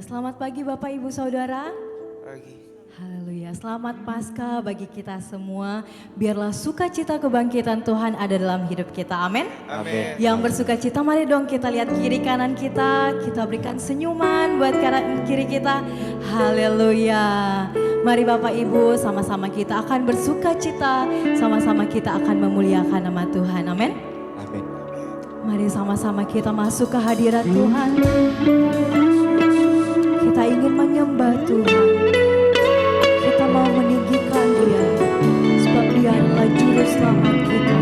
Selamat pagi Bapak Ibu Saudara. Pagi. Haleluya, selamat Paskah bagi kita semua. Biarlah sukacita kebangkitan Tuhan ada dalam hidup kita, amin. Amin. Yang bersukacita, mari dong kita lihat kiri kanan kita berikan senyuman buat kanan kiri kita. Haleluya. Mari Bapak Ibu sama-sama kita akan bersukacita, sama-sama kita akan memuliakan nama Tuhan, amin. Amin. Mari sama-sama kita masuk ke hadirat Tuhan. Kita ingin menyembah Tuhan. Kita mau meninggikan Dia, sebab Dia adalah juru selamat kita.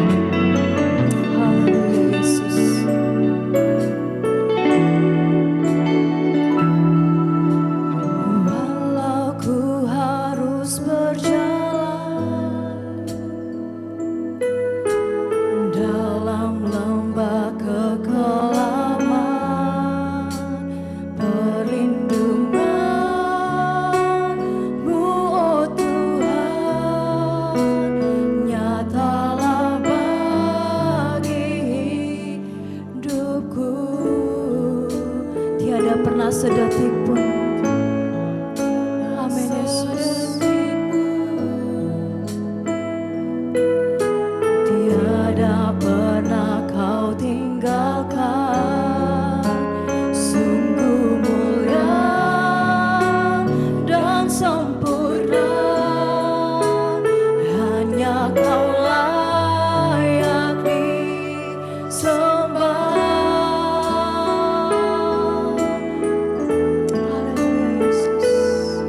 Haleluya Yesus. Walau ku harus berjalan dalam lembah kekelaman, perlindungan-Mu, oh Tuhan, nyatalah bagi hidupku. Tiada pernah sedetik pun, amin Yesus, tiada pernah Kau tinggalkan. Sungguh mulia dan sempurna, hanya Kau layak disembah. Haleluya Yesus.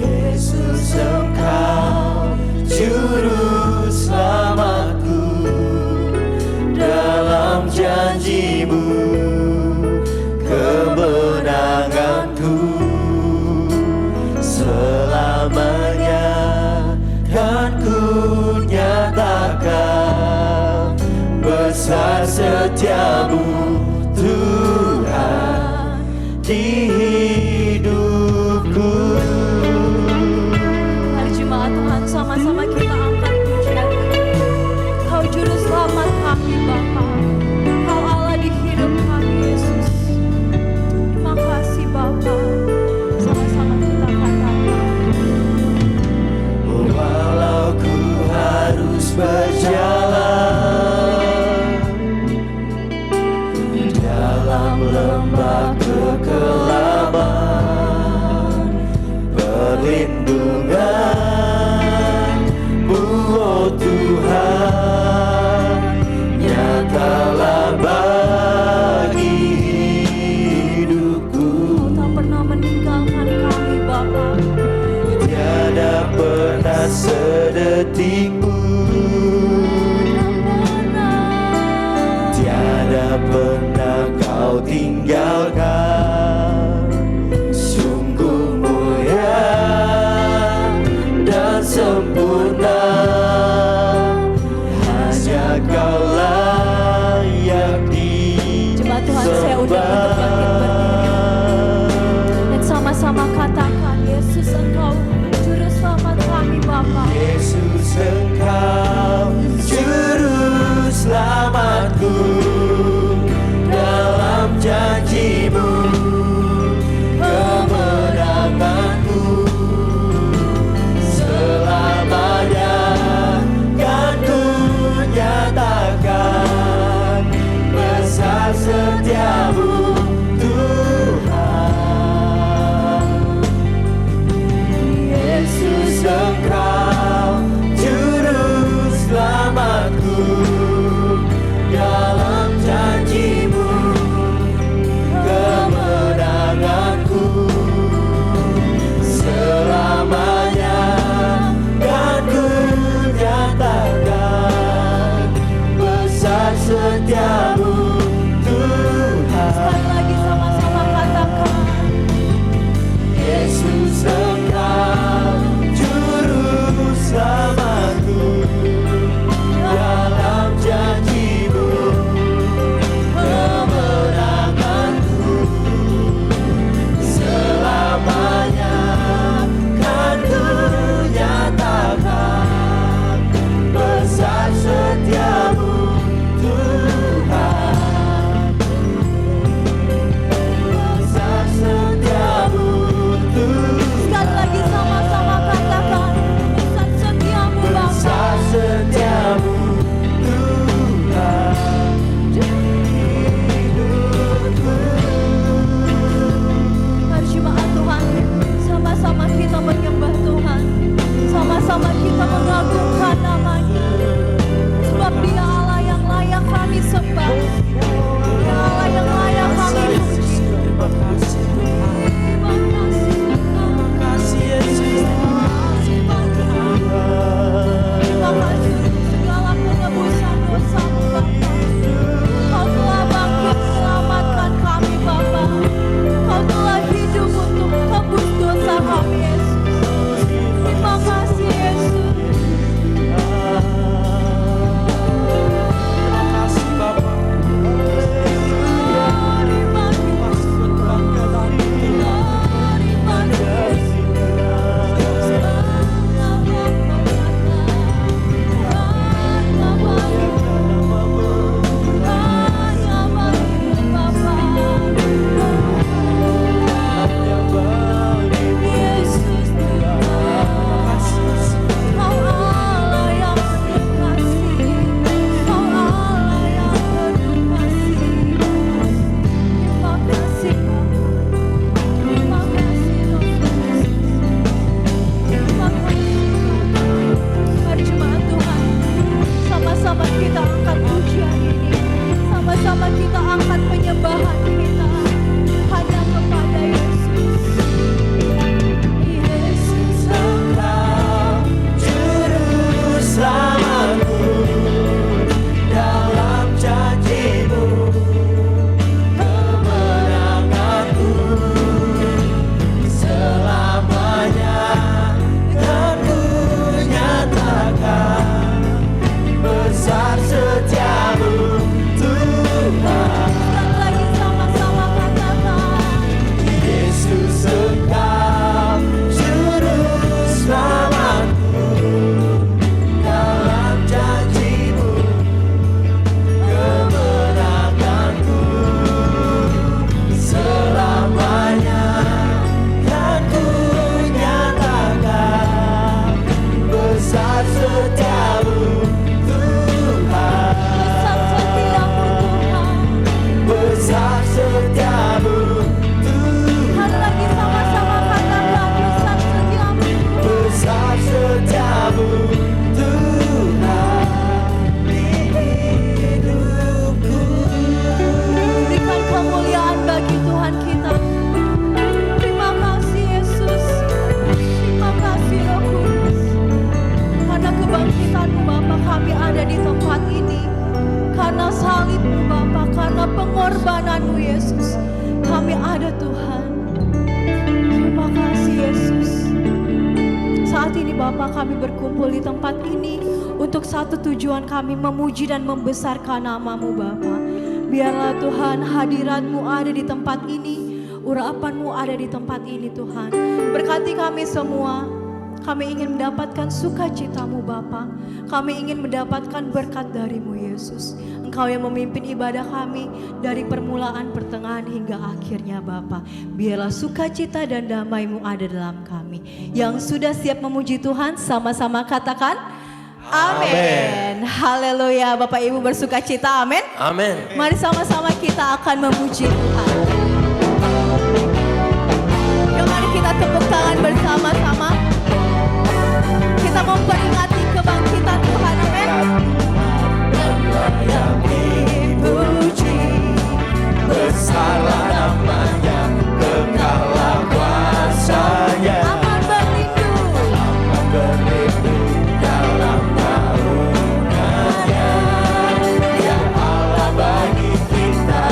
Yesus Engkau juru selamatku, dalam janji-Mu kemenanganku, selamanya kan ku nyatakan besar setiamu Tuhan di hidupku. Mari jemaat Tuhan sama-sama kita angkat pujian. Kau juru selamat kami Bapa, Kau Allah di hidup kami Yesus. Terima kasih Bapa. Sama-sama kita katakan. Walau ku harus berjalan dalam lembah kekelaman, perlindungan-Mu, oh Tuhan, nyatalah bagi hidupku. Kau tak pernah meninggalkan kami Bapa. Tiada pernah sedetik pun, tiada pernah Kau tinggalkan. Sungguh mulia dan sempurna, hanya Kau layak Jemaat Tuhan, saya undang untuk bangkit berdiri dan sama-sama katakan, Yesus Engkau juru selamat kami Bapa. Yesus Engkau juru selamatku, dalam janji-Mu Tuhan. Terima kasih Yesus. Saat ini Bapa, kami berkumpul di tempat ini untuk satu tujuan, kami memuji dan membesarkan nama-Mu Bapa. Biarlah Tuhan hadirat-Mu ada di tempat ini, urapan-Mu ada di tempat ini Tuhan. Berkati kami semua. Kami ingin mendapatkan sukacita-Mu Bapa. Kami ingin mendapatkan berkat dari-Mu Yesus. Engkau yang memimpin ibadah kami dari permulaan, pertengahan hingga akhirnya Bapa. Biarlah sukacita dan damai-Mu ada dalam kami. Yang sudah siap memuji Tuhan, sama-sama katakan amin. Haleluya. Bapak Ibu bersukacita, amin. Amin. Mari sama-sama kita akan memuji Tuhan. Yuk mari kita tepuk tangan bersama-sama. Kita memperingati kebangkitan Tuhan, amin. Yang dipuji, besarlah namanya, kekallah kuasanya. Aman Berlindung dalam naungannya. Dia Allah bagi kita,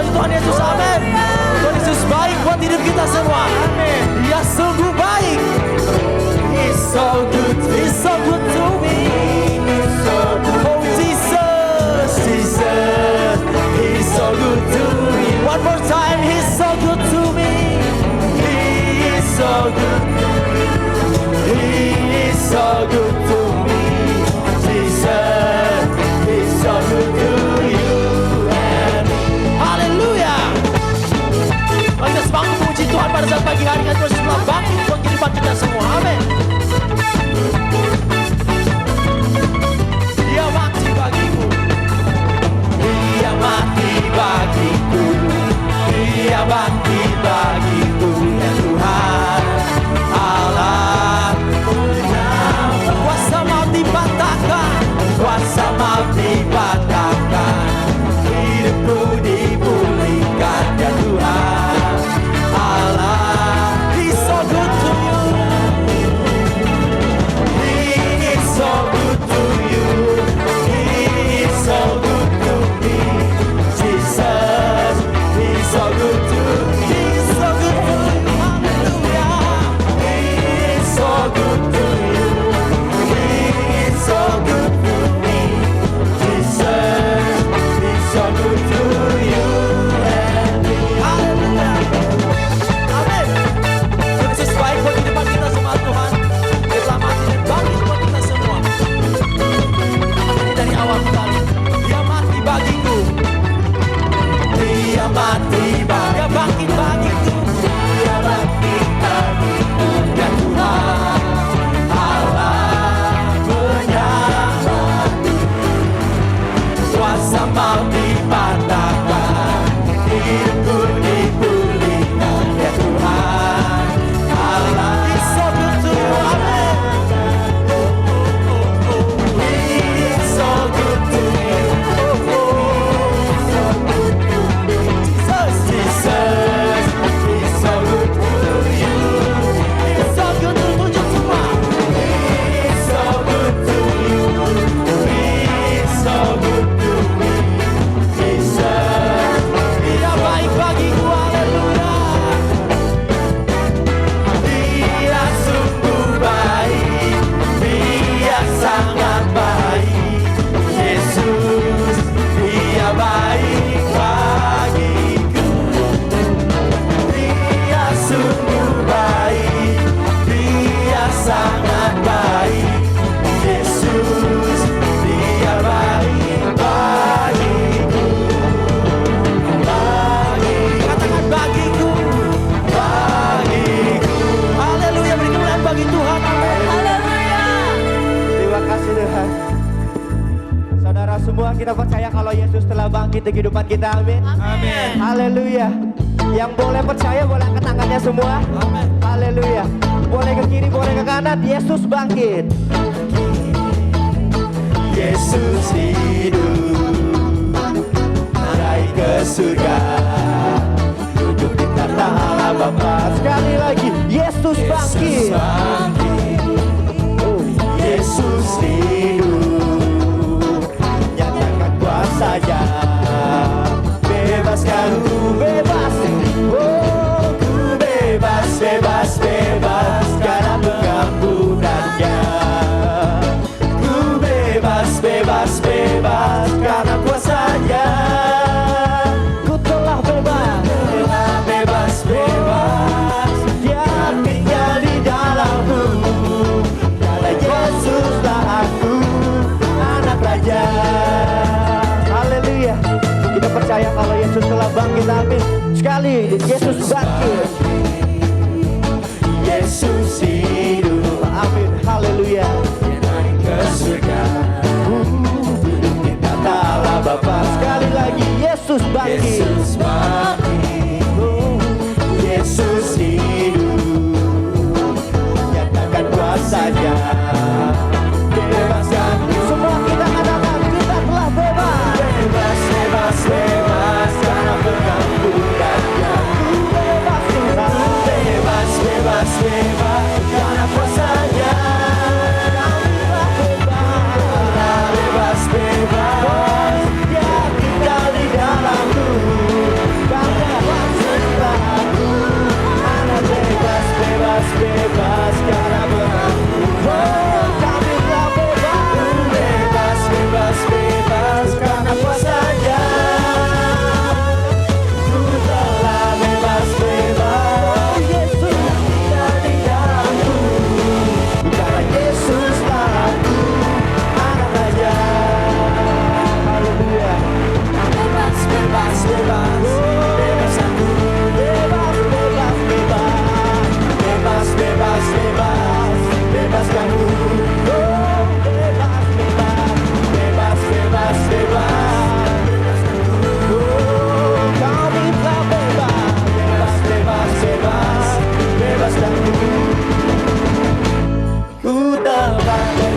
bagi Tuhan Yesus, amin. Tuhan Yesus baik buat hidup kita semua, amin. Dia sungguh baik. He's so good to me. Oh Jesus, Jesus, He's so good to me. One more time, He's so good to me. He is so good. He is so good to me. Jesus, He's so good to you and me. Haleluya. Mari kita semangat memuji Tuhan pada saat pagi hari kan Tuhan telah bangkit buat kehidupan kita semua. Amin. Dia mati bagiku. Dia mati bagiku. Dia bangkit bagiku ya Tuhan Allah menyapa. Kuasa maut dipatahkan, kuasa maut dipatahkan, hidupku dipulihkan ya Tuhan Allah. He's so good to you. He is so good to you. He is so good to me. Jesus, He's so good to me. He's so good to me. Hallelujah. He is so good to you. He is so good to me. Jesus, He's so good to you and me. Hallelujah. Amin. Yesus baik buat kehidupan kita semua Tuhan. Dia telah mati dan bangkit buat kita semua. Ini dari awal kembali. Dia mati bagiku. Dia mati bagiku. Dia bangkit bagiku. Dia bangkit bagiku. Ya Tuhan Allah menyamati. Kuasa maut dipatahkan, hidupku dipulihkan ya Tuhan Allah. He's so good to you, amen. He's so good to you. Jesus, Jesus, He's so good to you. He's so good to tujuh semua. He's so good to you. He's so good to me. Jesus, Dia baik bagiku, haleluya. Dia sungguh baik, Dia sangat baik. Yesus, Dia baik bagiku. Dia sungguh baik, Dia sangat baik. Yesus, Dia baik bagiku. Katakan bagiku, bagiku. Haleluya, beri kemuliaan bagi Tuhan. Amin. Haleluya. Terima kasih Tuhan. Saudara semua, kita percaya kalau Yesus telah bangkit di kehidupan kita. Amin. Amin. Haleluya. Yang boleh percaya boleh angkat tangannya semua. Amin. Haleluya. Boleh ke kiri, boleh ke kanan. Yesus bangkit. Yesus hidup, naik ke surga, duduk di tata Allah Bapa. Sekali lagi, Yesus bangkit. Oh, Yesus hidup, nyatakan kuasanya, bebaskan ku bebas. Oh, ku bebas, bebas, bebas, karena pengampunannya. Ku bebas, bebas, bebas, karena kuasanya. Ku telah bebas. Bebas, bebas, Dia tinggal di dalamku. Karena Yesuslah aku, anak raja. Haleluya. Kita percaya kalau Yesus telah bangkit. Amin. Sekali, Yesus bangkit. Yesus hidup, Amin. Haleluya. Dia naik ke surga, duduk di tata Allah Bapa. Sekali lagi, Yesus bangkit. Yesus bangkit, Yesus hidup, nyatakan kuasanya, bebaskan Semua kita katakan kita telah bebas. bebas, bebas, bebas, karena pengampunannya. Ku bebas Tuhan. Bebas, bebas, bebas, karena kuasanya. Bebas, bebas, Dia tinggal di dalamku.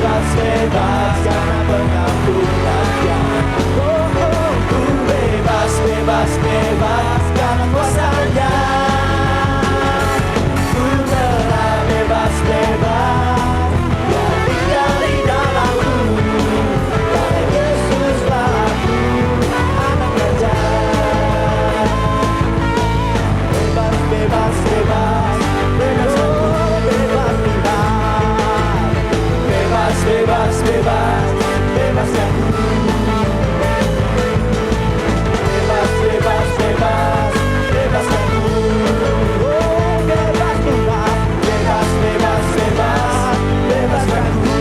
bebas, bebas karena pengampunannya. Oh, oh, ku bebas, bebas, bebas karena kuasanya. Ku telah bebas, bebas, ya tinggal di dalamku. Karena Yesuslah aku, anak raja. Bebas, bebas, bebas, bebas aku, bebas, bebas, bebas, bebas, bebas aku. Bebas, bebas, bebas, bebas aku. Oh, bebas, bebas, bebas, bebas, bebas, bebas aku.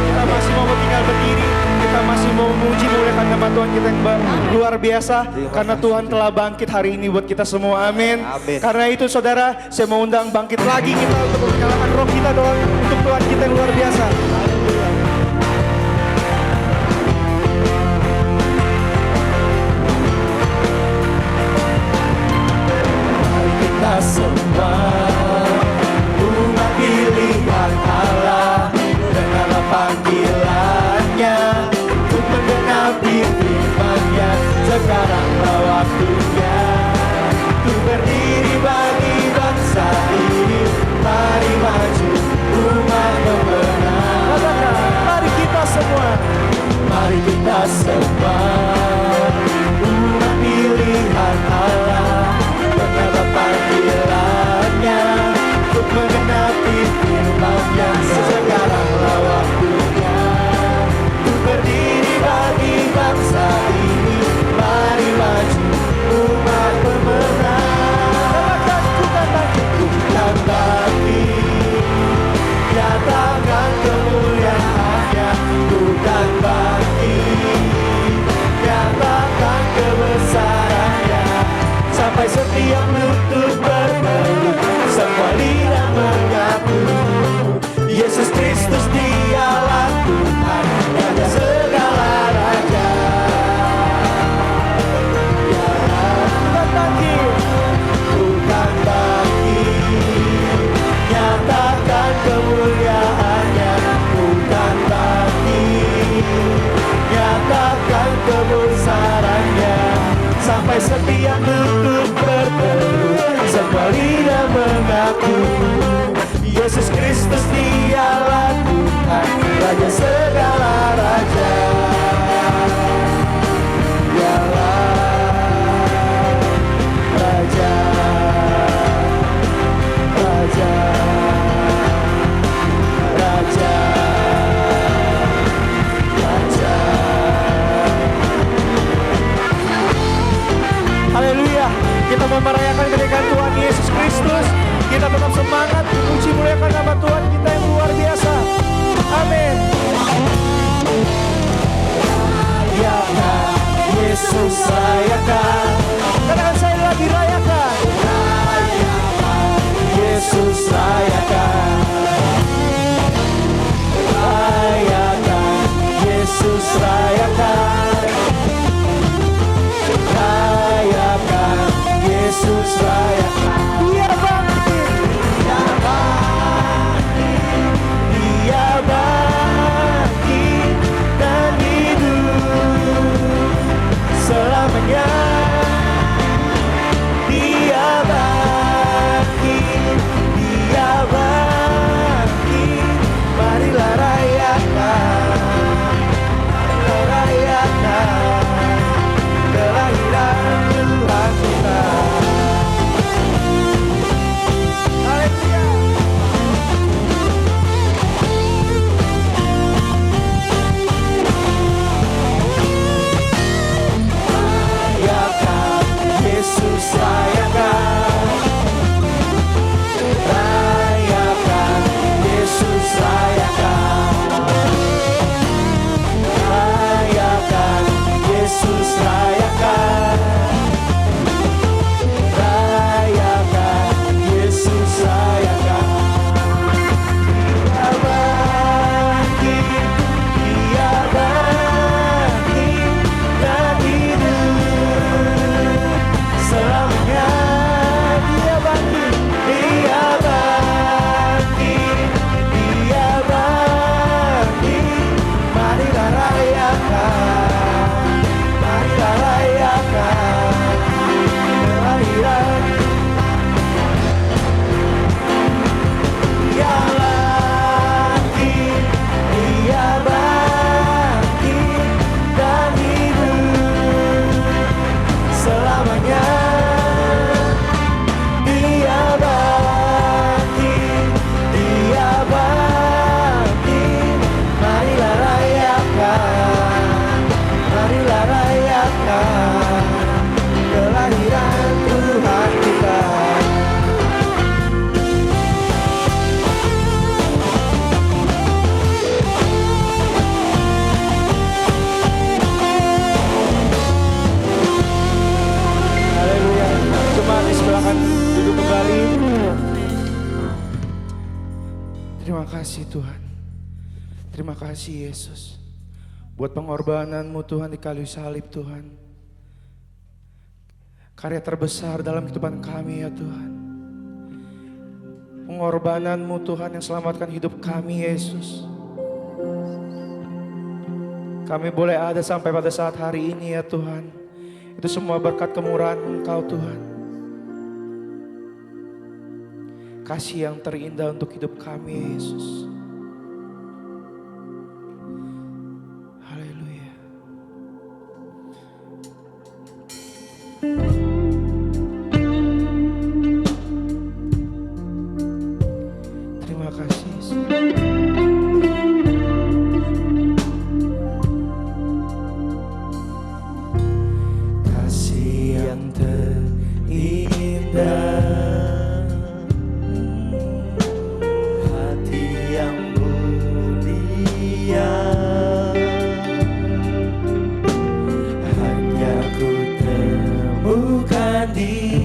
Kita masih mau tinggal berdiri, kita masih mau memuji memuliakan nama Tuhan kita yang luar biasa, karena Tuhan telah bangkit hari ini buat kita semua, amin. Amin. Karena itu saudara, saya mau undang bangkit lagi kita untuk menyalakan roh kita doang untuk Tuhan kita yang luar biasa. Mari kita semua umat pilihan Allah, dengarlah panggilannya untuk menggenapi firman-Nya. Sekaranglah waktunya untuk berdiri bagi bangsa ini. Mari maju umat pemenang. Katakan, mari kita semua. Mari kita semua umat pilihan Allah, dengarlah panggilannya untuk menggenapi firman-Nya. Sekaranglah waktunya untuk berdiri bagi bangsa ini. Mari maju umat pemenang. Bukan bangkit, nyatakan kemuliaan-Nya. Bukan bangkit, nyatakan kebesaran-Nya. Sampai setiap lutut bertelut, semua lidah mengaku Yesus Kristus dialah Tuhan, Raja segala raja. Bukan bangkit, bukan bangkit, nyatakan kemuliaan-Nya. Bukan bangkit, nyatakan kebesaran-Nya. Sampai setiap lutut bertelut, semua lidah mengaku Yesus Kristus dialah Tuhan, Raja segala raja. Dialah Raja, Raja, Raja, Raja. Haleluya, kita mau merayakan kedatangan Tuhan Yesus Kristus. Kita tetap semangat memuji muliakan nama Tuhan kita yang luar biasa. Amin. Rayakan, Yesus rayakan. Katakan saya lagi rayakan. Yesus rayakan. Rayakan, Yesus rayakan. Rayakan, Yesus rayakan. Dia bangkit. Dia bangkit, Dia bangkit dan hidup selamanya. Dia bangkit, Dia bangkit. Marilah rayakan, marilah rayakan kelahiran Tuhan kita. Haleluya. Terima kasih Tuhan. Terima kasih Yesus. Buat pengorbananmu Tuhan di kayu salib Tuhan. Karya terbesar dalam kehidupan kami ya Tuhan. Pengorbananmu Tuhan yang selamatkan hidup kami Yesus. Kami boleh ada sampai pada saat hari ini ya Tuhan. Itu semua berkat kemurahan Engkau Tuhan. Kasih yang terindah untuk hidup kami Yesus. Haleluya. Terima kasih Yesus. Kasih yang terindah, hati yang mulia, hanya ku temukan di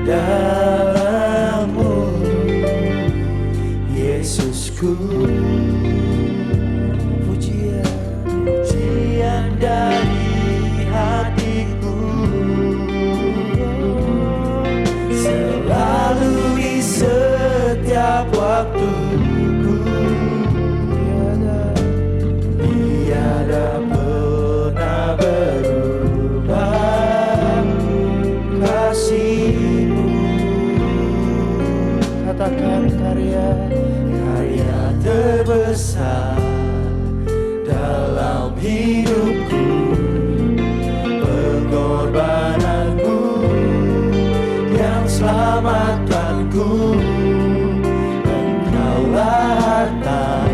dalam-Mu, Yesusku. Pujian dari hatiku selalu di setiap waktuku. Tiada pernah berubah kasih-Mu. Katakan karya terbesar dalam hidupku, pengorbananmu yang selamatkanku. Engkaulah harta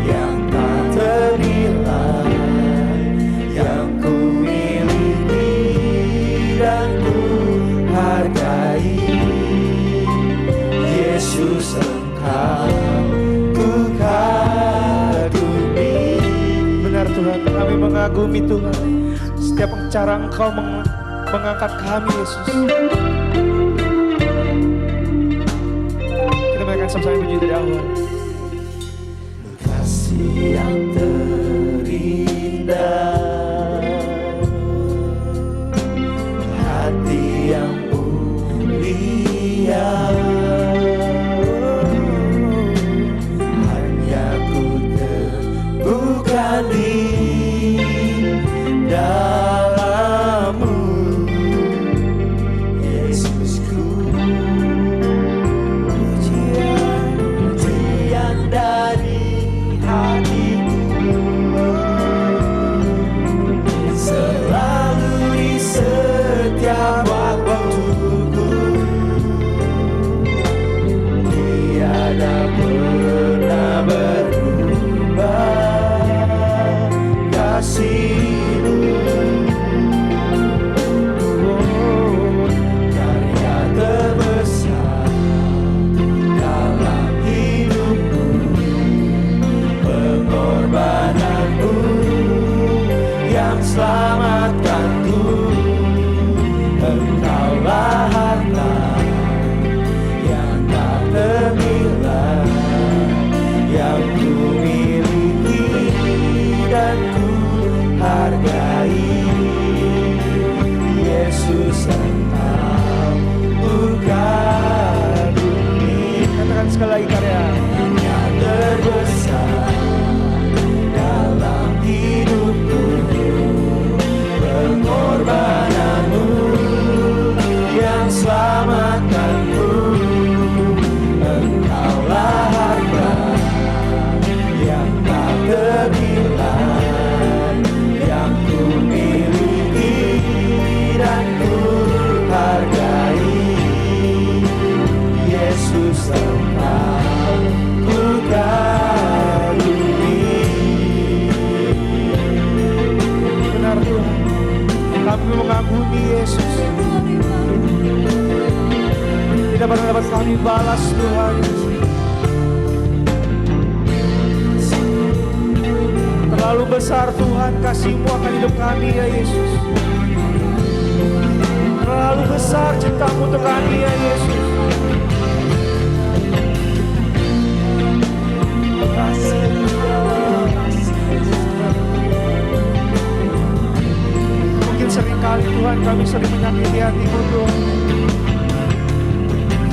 yang tak ternilai, yang ku miliki dan ku hargai. Yesus, Engkau ku kagumi. Benar Tuhan, kami mengagumi Tuhan. Setiap cara Engkau mengangkat kami Yesus. Kita mainkan sama-sama puji dari awal. Kasih yang terindah, hati yang mulia, hanya ku temukan di dalam-Mu, Yesusku. Pujian dari hatiku selalu di setiap waktuku. Tiada pernah berubah kasih-Mu. Karya terbesar dalam hidupku, pengorbananmu yang selamatkanku. Engkaulah harta yang tak ternilai, yang ku miliki dan ku hargai. Yesus, Engkau ku kagumi. Katakan sekali lagi karya terbesar dalam hidupku, pengorbananmu yang selamatkanku. Engkaulah harta yang tak ternilai, yang ku miliki dan ku hargai. Yesus, Engkau ku kagumi. Benar Tuhan, kami mengagumi Yesus. Tidak pernah dapat kami balas Tuhan. Terlalu besar Tuhan kasih-Mu akan hidup kami ya Yesus. Terlalu besar cinta-Mu untuk kami ya Yesus. Mungkin seringkali Tuhan kami sering menyakiti hati-Mu Tuhan.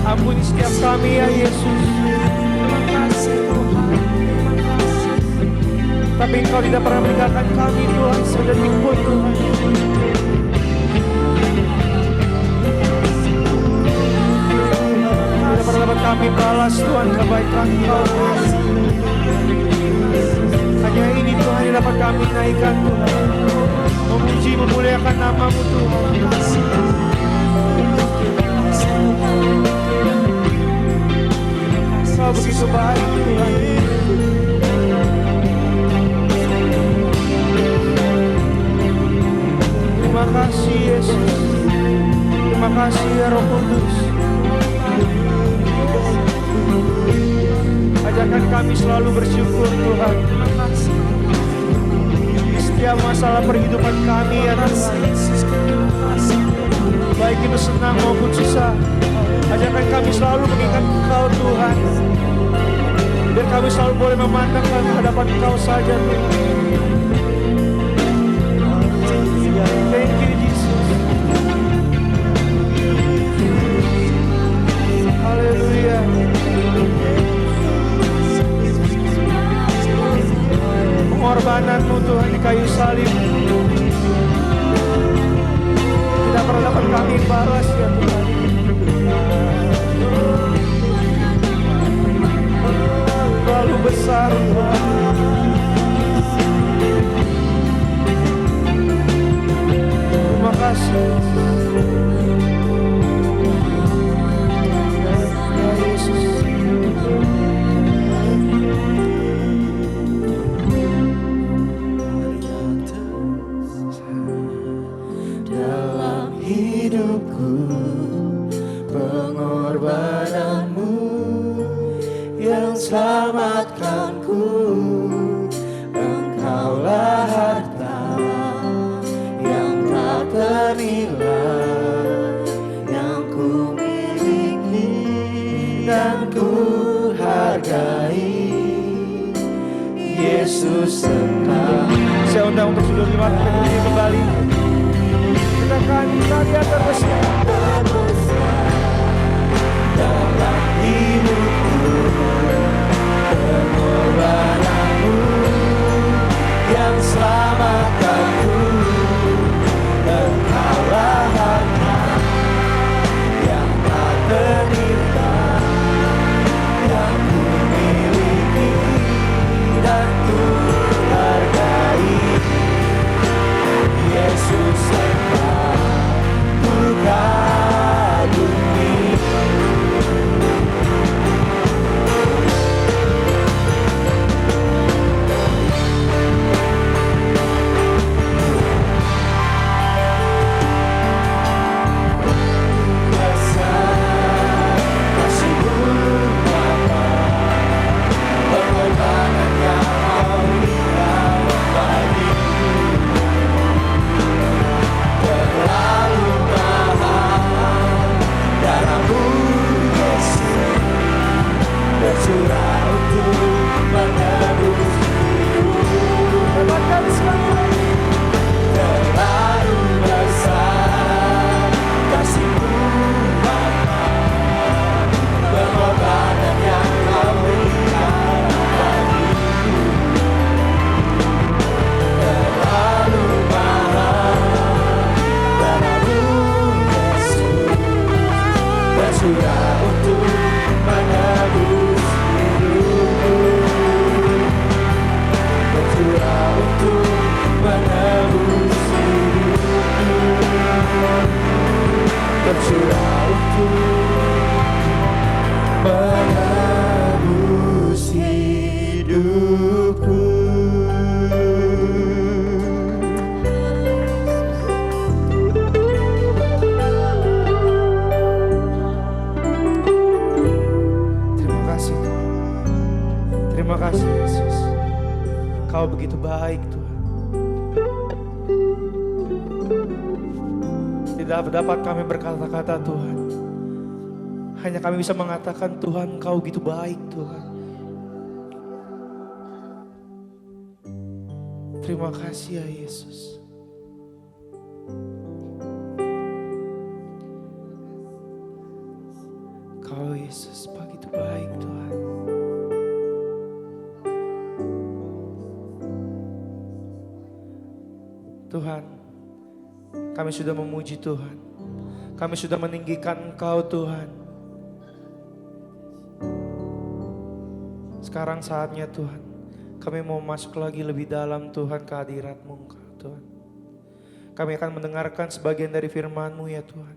Ampuni setiap kami ya Yesus. Terima kasih Tuhan. Tapi Engkau tidak pernah meninggalkan kami Tuhan, sedetik pun Tuhan. Tidak pernah dapat kami balas Tuhan kebaikan Engkau. Hanya ini Tuhan yang dapat kami naikkan Tuhan. Memuji, memuliakan nama-Mu Tuhan. Kau begitu baik Tuhan. Terima kasih Yesus. Terima kasih ya Roh Kudus. Ajarkan kami selalu bersyukur Tuhan. Di setiap masalah perhidupan kami ya Tuhan. Baik itu senang maupun susah. Ajarkan kami selalu mengingat Engkau Tuhan. Biar kami selalu boleh memandang ke hadapan Engkau saja Tuhan. Thank you Jesus. Haleluya. Pengorbanan-Mu Tuhan di kayu salib tidak pernah dapat kami balas ya Tuhan. Terlalu besar Tuhan. Terima kasih ya Yesus. Dalam hidupku, pengorbanan-Mu yang selamatkanku. Engkaulah harta yang tak ternilai, yang ku miliki dan ku hargai. Yesus Engkau. Saya undang untuk seluruh jemaat berdiri kembali. Kita akan tarian terbesar. Dalam hidupku, pengorbanan-Mu yang selamatkanku. Engkaulah harta yang tak ternilai, yang ku miliki dan ku hargai. Yesus Engkau ku kagumi. Curah untuk menebus dapatkan terlalu besar kasih-Mu Bapa, pengorbanan yang Kau berikan bagiku terlalu mahal. Darah-Mu Yesus bercurah untuk menebus untuk menebus hidupku, bercurah untuk menebus hidupku. Terima kasih Tuhan. Terima kasih Yesus. Kau begitu baik Tuhan. Tidak dapat kami berkata-kata Tuhan. Hanya kami bisa mengatakan Tuhan Kau begitu baik Tuhan. Terima kasih ya Yesus. Kau Yesus begitu baik Tuhan. Tuhan, kami sudah memuji Tuhan. Kami sudah meninggikan Engkau Tuhan. Sekarang saatnya Tuhan, kami mau masuk lagi lebih dalam Tuhan ke hadirat-Mu Engkau Tuhan. Kami akan mendengarkan sebagian dari firman-Mu ya Tuhan.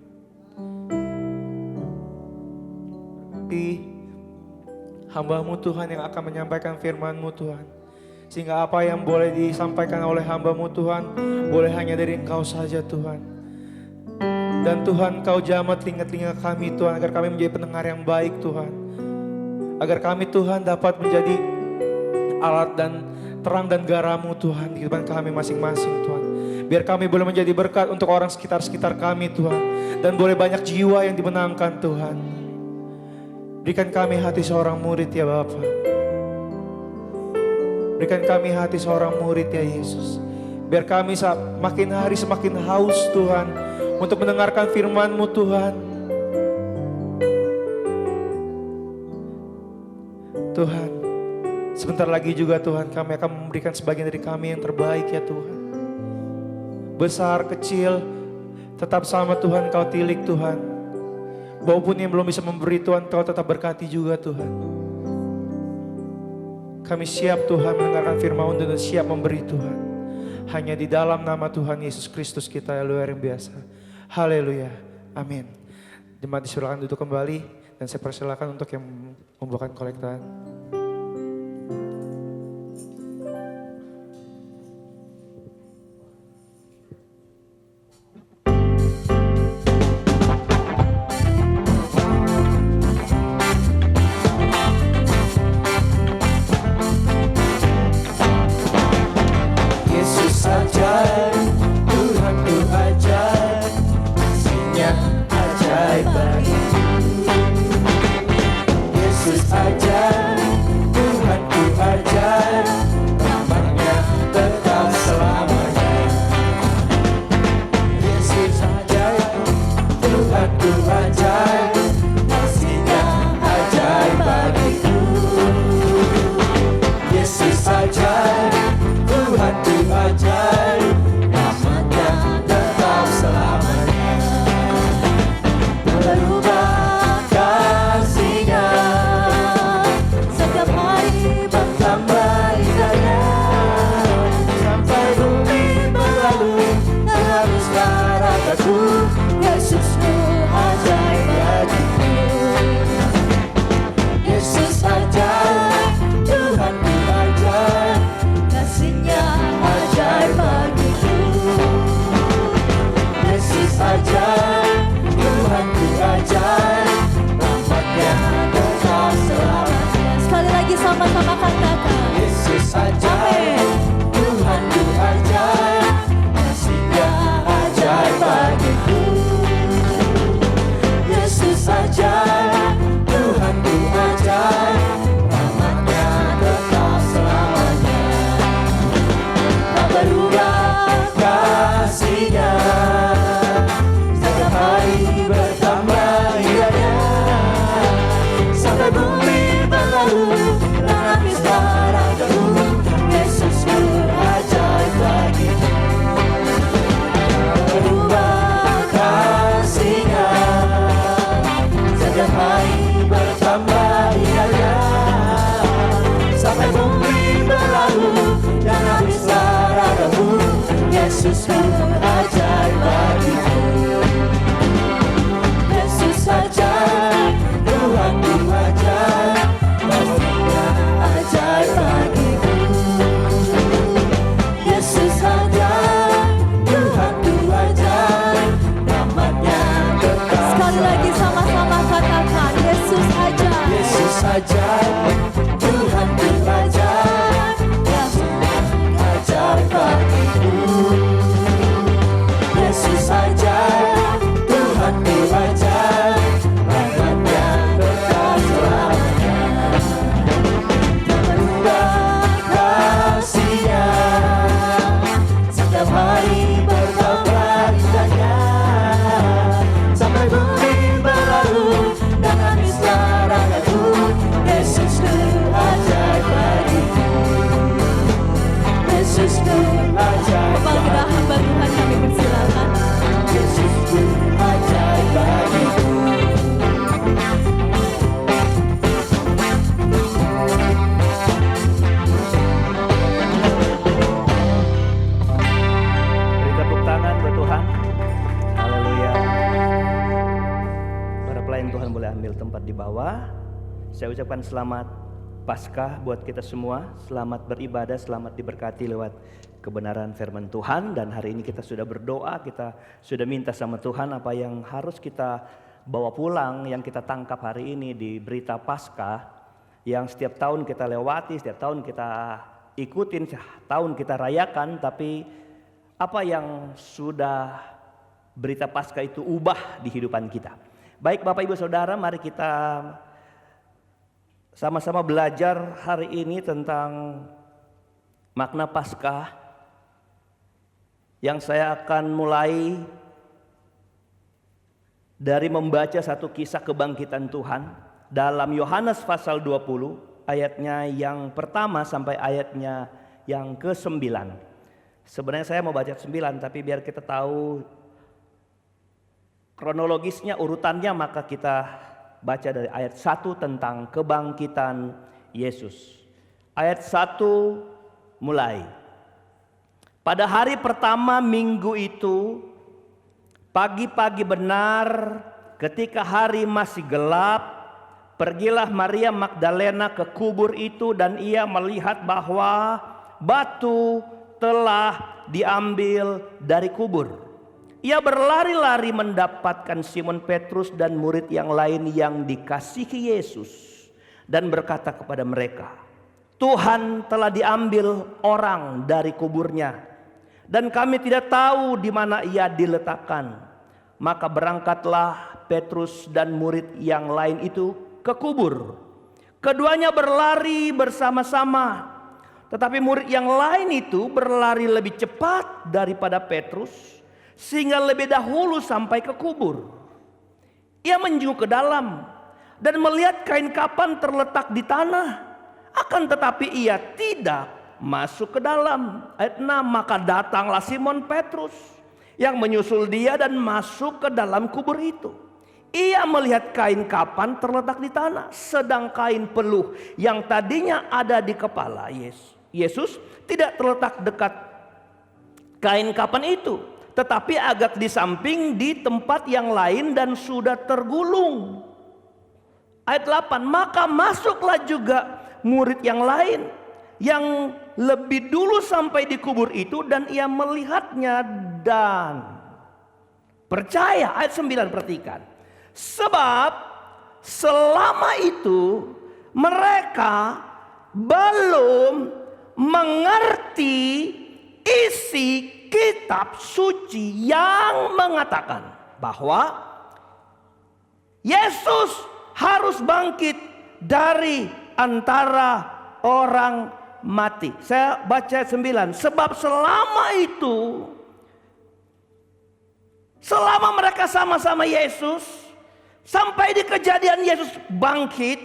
Di hamba-Mu Tuhan yang akan menyampaikan firman-Mu Tuhan. Sehingga apa yang boleh disampaikan oleh hamba-Mu Tuhan, boleh hanya dari Engkau saja Tuhan. Dan Tuhan Kau jamah telinga-telinga kami Tuhan, agar kami menjadi pendengar yang baik Tuhan. Agar kami Tuhan dapat menjadi alat dan terang dan garam-Mu Tuhan di depan kami masing-masing Tuhan. Biar kami boleh menjadi berkat untuk orang sekitar kami Tuhan. Dan boleh banyak jiwa yang dimenangkan Tuhan. Berikan kami hati seorang murid ya Bapa. Berikan kami hati seorang murid ya Yesus. Biar kami makin hari semakin haus Tuhan, untuk mendengarkan firman-Mu Tuhan. Tuhan, sebentar lagi juga Tuhan kami akan memberikan sebagian dari kami yang terbaik ya Tuhan. Besar, kecil, tetap sama Tuhan Kau tilik Tuhan. Walaupun yang belum bisa memberi Tuhan, Kau tetap berkati juga Tuhan. Kami siap Tuhan mendengarkan firman-Mu dan siap memberi Tuhan. Hanya di dalam nama Tuhan Yesus Kristus kita yang luar biasa. Haleluya. Amin. Jemaat disilakan duduk kembali dan saya persilakan untuk yang membawakan kolektan. Tuhan ku ajaib, kasih-Nya ajaib bagiku. tangan buat Tuhan. Haleluya. Para pelayan Tuhan boleh ambil tempat di bawah. Saya ucapkan selamat Paskah buat kita semua. Selamat beribadah, selamat diberkati lewat kebenaran firman Tuhan. Dan hari ini kita sudah berdoa, kita sudah minta sama Tuhan apa yang harus kita bawa pulang, yang kita tangkap hari ini di berita Paskah, yang setiap tahun kita lewati, setiap tahun kita ikutin, tahun kita rayakan, tapi apa yang sudah berita Paskah itu ubah di kehidupan kita. Baik Bapak Ibu Saudara, mari kita sama-sama belajar hari ini tentang makna Paskah, yang saya akan mulai dari membaca satu kisah kebangkitan Tuhan dalam Yohanes pasal 20 ayatnya yang pertama sampai ayatnya yang ke-9. Sebenarnya saya mau baca 9, tapi biar kita tahu kronologisnya, urutannya, maka kita baca dari ayat 1 tentang kebangkitan Yesus. Ayat 1 mulai. Pada hari pertama minggu itu, pagi-pagi benar, ketika hari masih gelap, pergilah Maria Magdalena ke kubur itu dan ia melihat bahwa batu telah diambil dari kubur. Ia berlari-lari mendapatkan Simon Petrus dan murid yang lain yang dikasihi Yesus dan berkata kepada mereka, Tuhan telah diambil orang dari kuburnya dan kami tidak tahu di mana ia diletakkan. Maka berangkatlah Petrus dan murid yang lain itu ke kubur. Keduanya berlari bersama-sama. Tetapi murid yang lain itu berlari lebih cepat daripada Petrus, sehingga lebih dahulu sampai ke kubur. Ia menjungkir ke dalam dan melihat kain kapan terletak di tanah. Akan tetapi ia tidak masuk ke dalam. Ayat 6, maka datanglah Simon Petrus yang menyusul dia dan masuk ke dalam kubur itu. Ia melihat kain kapan terletak di tanah, sedang kain peluh yang tadinya ada di kepala Yesus tidak terletak dekat kain kapan itu, tetapi agak di samping di tempat yang lain dan sudah tergulung. Ayat 8, maka masuklah juga murid yang lain yang lebih dulu sampai di kubur itu dan ia melihatnya dan percaya. Ayat 9, perhatikan. Sebab selama itu mereka belum mengerti isi kitab suci yang mengatakan bahwa Yesus harus bangkit dari antara orang mati. Saya baca 9. Sebab selama itu, selama mereka sama-sama Yesus, sampai di kejadian Yesus bangkit,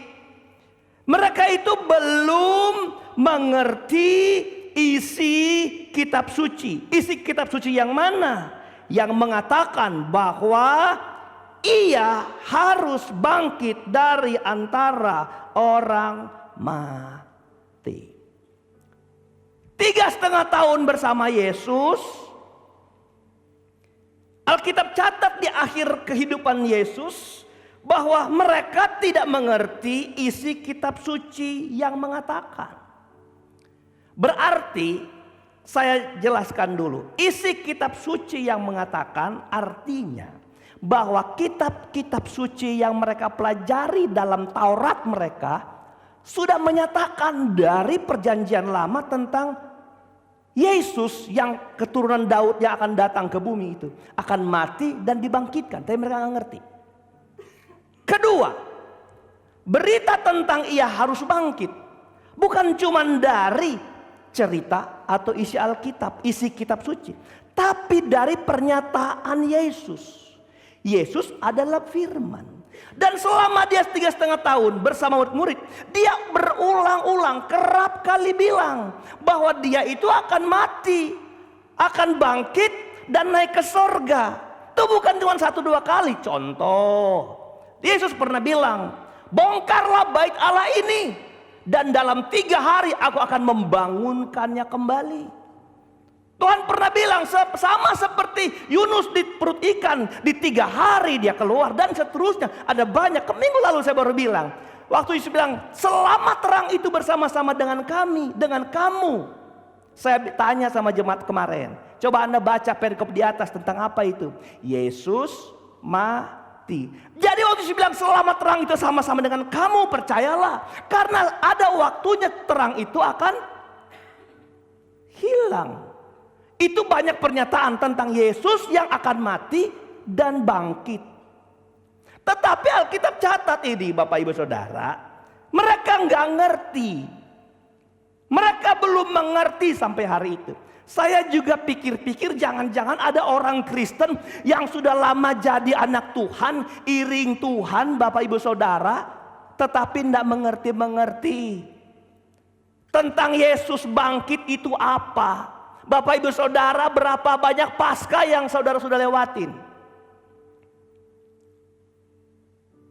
mereka itu belum mengerti isi kitab suci. Isi kitab suci yang mana? Yang mengatakan bahwa ia harus bangkit dari antara orang mati. 3,5 tahun bersama Yesus, Alkitab catat di akhir kehidupan Yesus bahwa mereka tidak mengerti isi kitab suci yang mengatakan. Berarti saya jelaskan dulu, isi kitab suci yang mengatakan artinya bahwa kitab-kitab suci yang mereka pelajari dalam Taurat mereka sudah menyatakan dari perjanjian lama tentang Yesus yang keturunan Daud yang akan datang ke bumi itu akan mati dan dibangkitkan, tapi mereka nggak ngerti. Kedua, berita tentang ia harus bangkit bukan cuma dari cerita atau isi Alkitab, isi kitab suci, tapi dari pernyataan Yesus. Yesus adalah firman. Dan selama dia 3,5 tahun bersama murid-murid, dia berulang-ulang kerap kali bilang bahwa dia itu akan mati, akan bangkit dan naik ke sorga. Itu bukan cuma 1-2 kali. Contoh, Yesus pernah bilang, bongkarlah bait Allah ini dan dalam 3 hari aku akan membangunkannya kembali. Tuhan pernah bilang sama seperti Yunus di perut ikan, di 3 hari dia keluar dan seterusnya. Ada banyak. Minggu lalu saya baru bilang, waktu Yesus bilang, selama terang itu bersama-sama dengan kami, dengan kamu. Saya tanya sama jemaat kemarin, coba Anda baca perikop di atas tentang apa itu. Yesus mati. Jadi waktu Yesus bilang selama terang itu sama-sama dengan kamu, percayalah. Karena ada waktunya terang itu akan hilang. Itu banyak pernyataan tentang Yesus yang akan mati dan bangkit. Tetapi Alkitab catat ini Bapak Ibu Saudara, mereka nggak ngerti. Mereka belum mengerti sampai hari itu. Saya juga pikir-pikir jangan-jangan ada orang Kristen yang sudah lama jadi anak Tuhan, iring Tuhan Bapak Ibu Saudara, tetapi tidak mengerti tentang Yesus bangkit itu apa. Bapak Ibu Saudara, berapa banyak Paskah yang saudara sudah lewatin?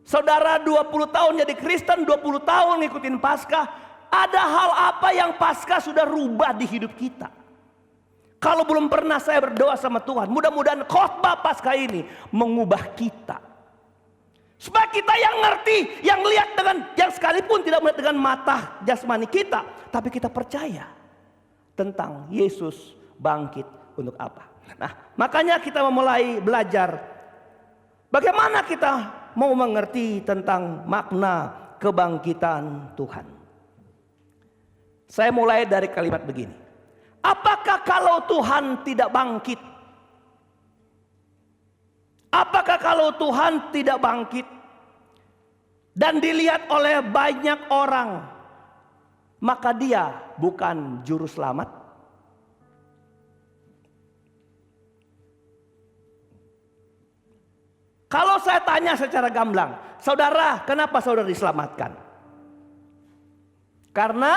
Saudara 20 tahun jadi Kristen, 20 tahun ngikutin Paskah. Ada hal apa yang Paskah sudah rubah di hidup kita? Kalau belum pernah saya berdoa sama Tuhan, mudah-mudahan khotbah Paskah ini mengubah kita. Supaya kita yang ngerti, yang lihat dengan, yang sekalipun tidak melihat dengan mata jasmani kita, tapi kita percaya tentang Yesus bangkit untuk apa. Nah, makanya kita memulai belajar bagaimana kita mau mengerti tentang makna kebangkitan Tuhan. Saya mulai dari kalimat begini. Apakah kalau Tuhan tidak bangkit? Apakah kalau Tuhan tidak bangkit dan dilihat oleh banyak orang, maka dia bukan juru selamat? Kalau saya tanya secara gamblang, saudara, kenapa saudara diselamatkan? Karena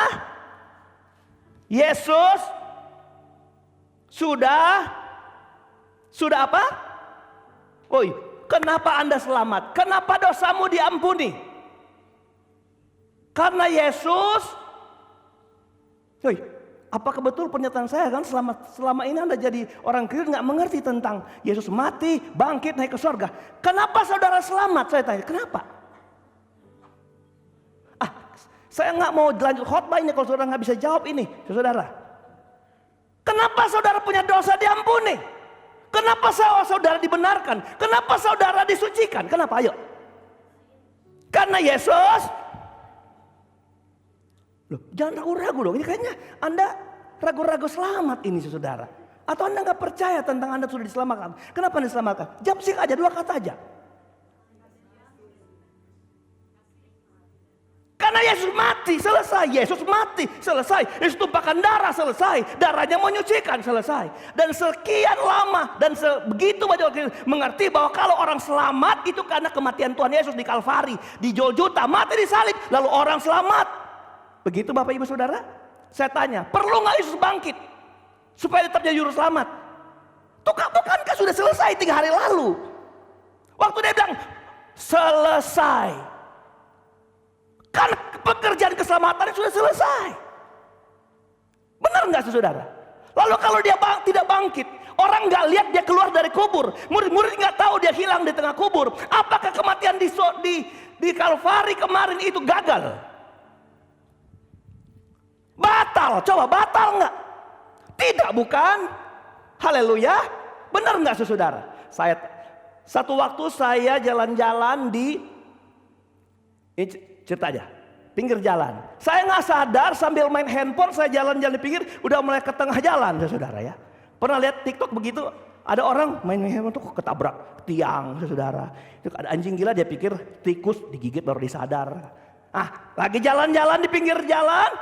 Yesus sudah apa? Oi, kenapa Anda selamat? Kenapa dosamu diampuni? Karena Yesus. Oi, apakah betul pernyataan saya kan selama ini Anda jadi orang Kristen nggak mengerti tentang Yesus mati, bangkit, naik ke surga? Kenapa saudara selamat? Saya tanya, kenapa? Saya nggak mau lanjut khotbah ini kalau saudara nggak bisa jawab ini, saudara. Kenapa saudara punya dosa diampuni? Kenapa saudara dibenarkan? Kenapa saudara disucikan? Kenapa? Ayo. Karena Yesus. Loh, jangan ragu-ragu dong. Ini kayaknya Anda ragu-ragu selamat ini, saudara. Atau Anda nggak percaya tentang Anda sudah diselamatkan? Kenapa Anda diselamatkan? Jawab sih aja, 2 kata aja. Karena Yesus mati, selesai. Yesus mati, selesai. Yesus tumpahkan darah, selesai. Darahnya menyucikan, selesai. Dan sekian lama dan begitu banyak orang mengerti bahwa kalau orang selamat itu karena kematian Tuhan Yesus di Kalvari, di Golgota, mati di salib, lalu orang selamat. Begitu Bapak Ibu Saudara? Saya tanya, perlu nggak Yesus bangkit supaya tetap jadi juru selamat? Bukankah sudah selesai 3 hari lalu? Waktu dia bilang selesai. Kan pekerjaan keselamatan sudah selesai. Benar nggak saudara? Lalu kalau dia tidak bangkit, orang nggak lihat dia keluar dari kubur, murid-murid nggak tahu dia hilang di tengah kubur. Apakah kematian di Kalvari kemarin itu gagal? Batal, coba batal nggak? Tidak, bukan? Haleluya. Benar nggak saudara? Satu waktu saya jalan-jalan di cerita aja, pinggir jalan. Saya nggak sadar sambil main handphone saya jalan-jalan di pinggir, udah mulai ke tengah jalan, saudara ya. Pernah lihat TikTok begitu? Ada orang main handphone tuh ketabrak tiang, saudara. Itu ada anjing gila, dia pikir tikus digigit baru disadar. Lagi jalan-jalan di pinggir jalan,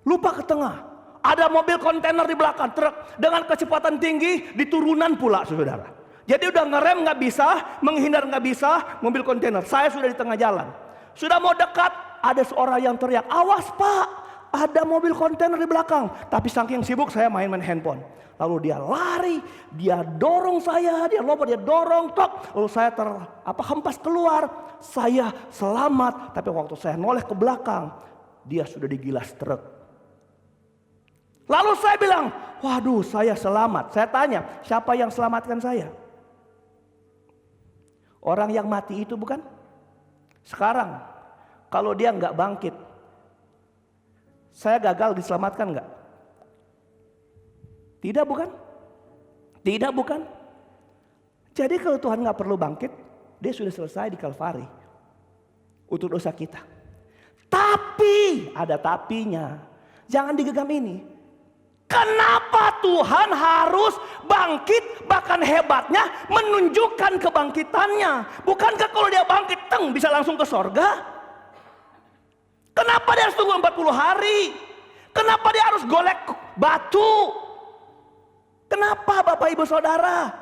lupa ke tengah. Ada mobil kontainer di belakang truk dengan kecepatan tinggi di turunan pula, saudara. Jadi udah ngerem nggak bisa, menghindar nggak bisa, mobil kontainer. Saya sudah di tengah jalan. Sudah mau dekat, ada seorang yang teriak, awas Pak, ada mobil kontainer di belakang. Tapi saking sibuk saya main handphone. Lalu dia lari, dia dorong saya, dia lompat, dia dorong, tok. Lalu saya hempas keluar, saya selamat. Tapi waktu saya noleh ke belakang, dia sudah digilas truk. Lalu saya bilang, waduh saya selamat. Saya tanya, siapa yang selamatkan saya? Orang yang mati itu bukan? Sekarang, kalau dia nggak bangkit, saya gagal diselamatkan nggak? Tidak bukan? Tidak bukan? Jadi kalau Tuhan nggak perlu bangkit, dia sudah selesai di Kalvari untuk dosa kita. Tapi, ada tapinya. Jangan digenggam ini. Kenapa Tuhan harus bangkit, bahkan hebatnya menunjukkan kebangkitannya? Bukankah kalau dia bangkit bisa langsung ke sorga? Kenapa dia harus tunggu 40 hari? Kenapa dia harus golek batu? Kenapa Bapak Ibu Saudara?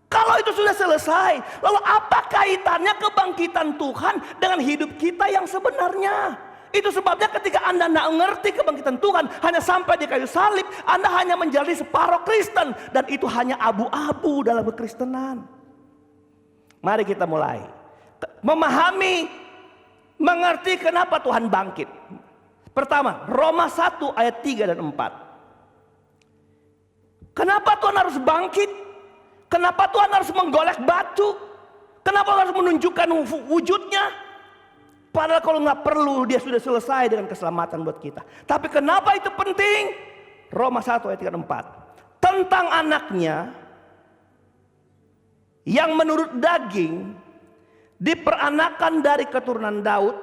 Kalau itu sudah selesai, lalu apa kaitannya kebangkitan Tuhan dengan hidup kita yang sebenarnya? Itu sebabnya ketika Anda tidak mengerti kebangkitan Tuhan, hanya sampai di kayu salib, Anda hanya menjadi separuh Kristen. Dan itu hanya abu-abu dalam kekristenan. Mari kita mulai memahami, mengerti kenapa Tuhan bangkit. Pertama, Roma 1 ayat 3 dan 4. Kenapa Tuhan harus bangkit? Kenapa Tuhan harus menggolek batu? Kenapa harus menunjukkan wujudnya? Padahal kalau nggak perlu, dia sudah selesai dengan keselamatan buat kita. Tapi kenapa itu penting? Roma 1 ayat 3 dan 4. Tentang anaknya yang menurut daging diperanakan dari keturunan Daud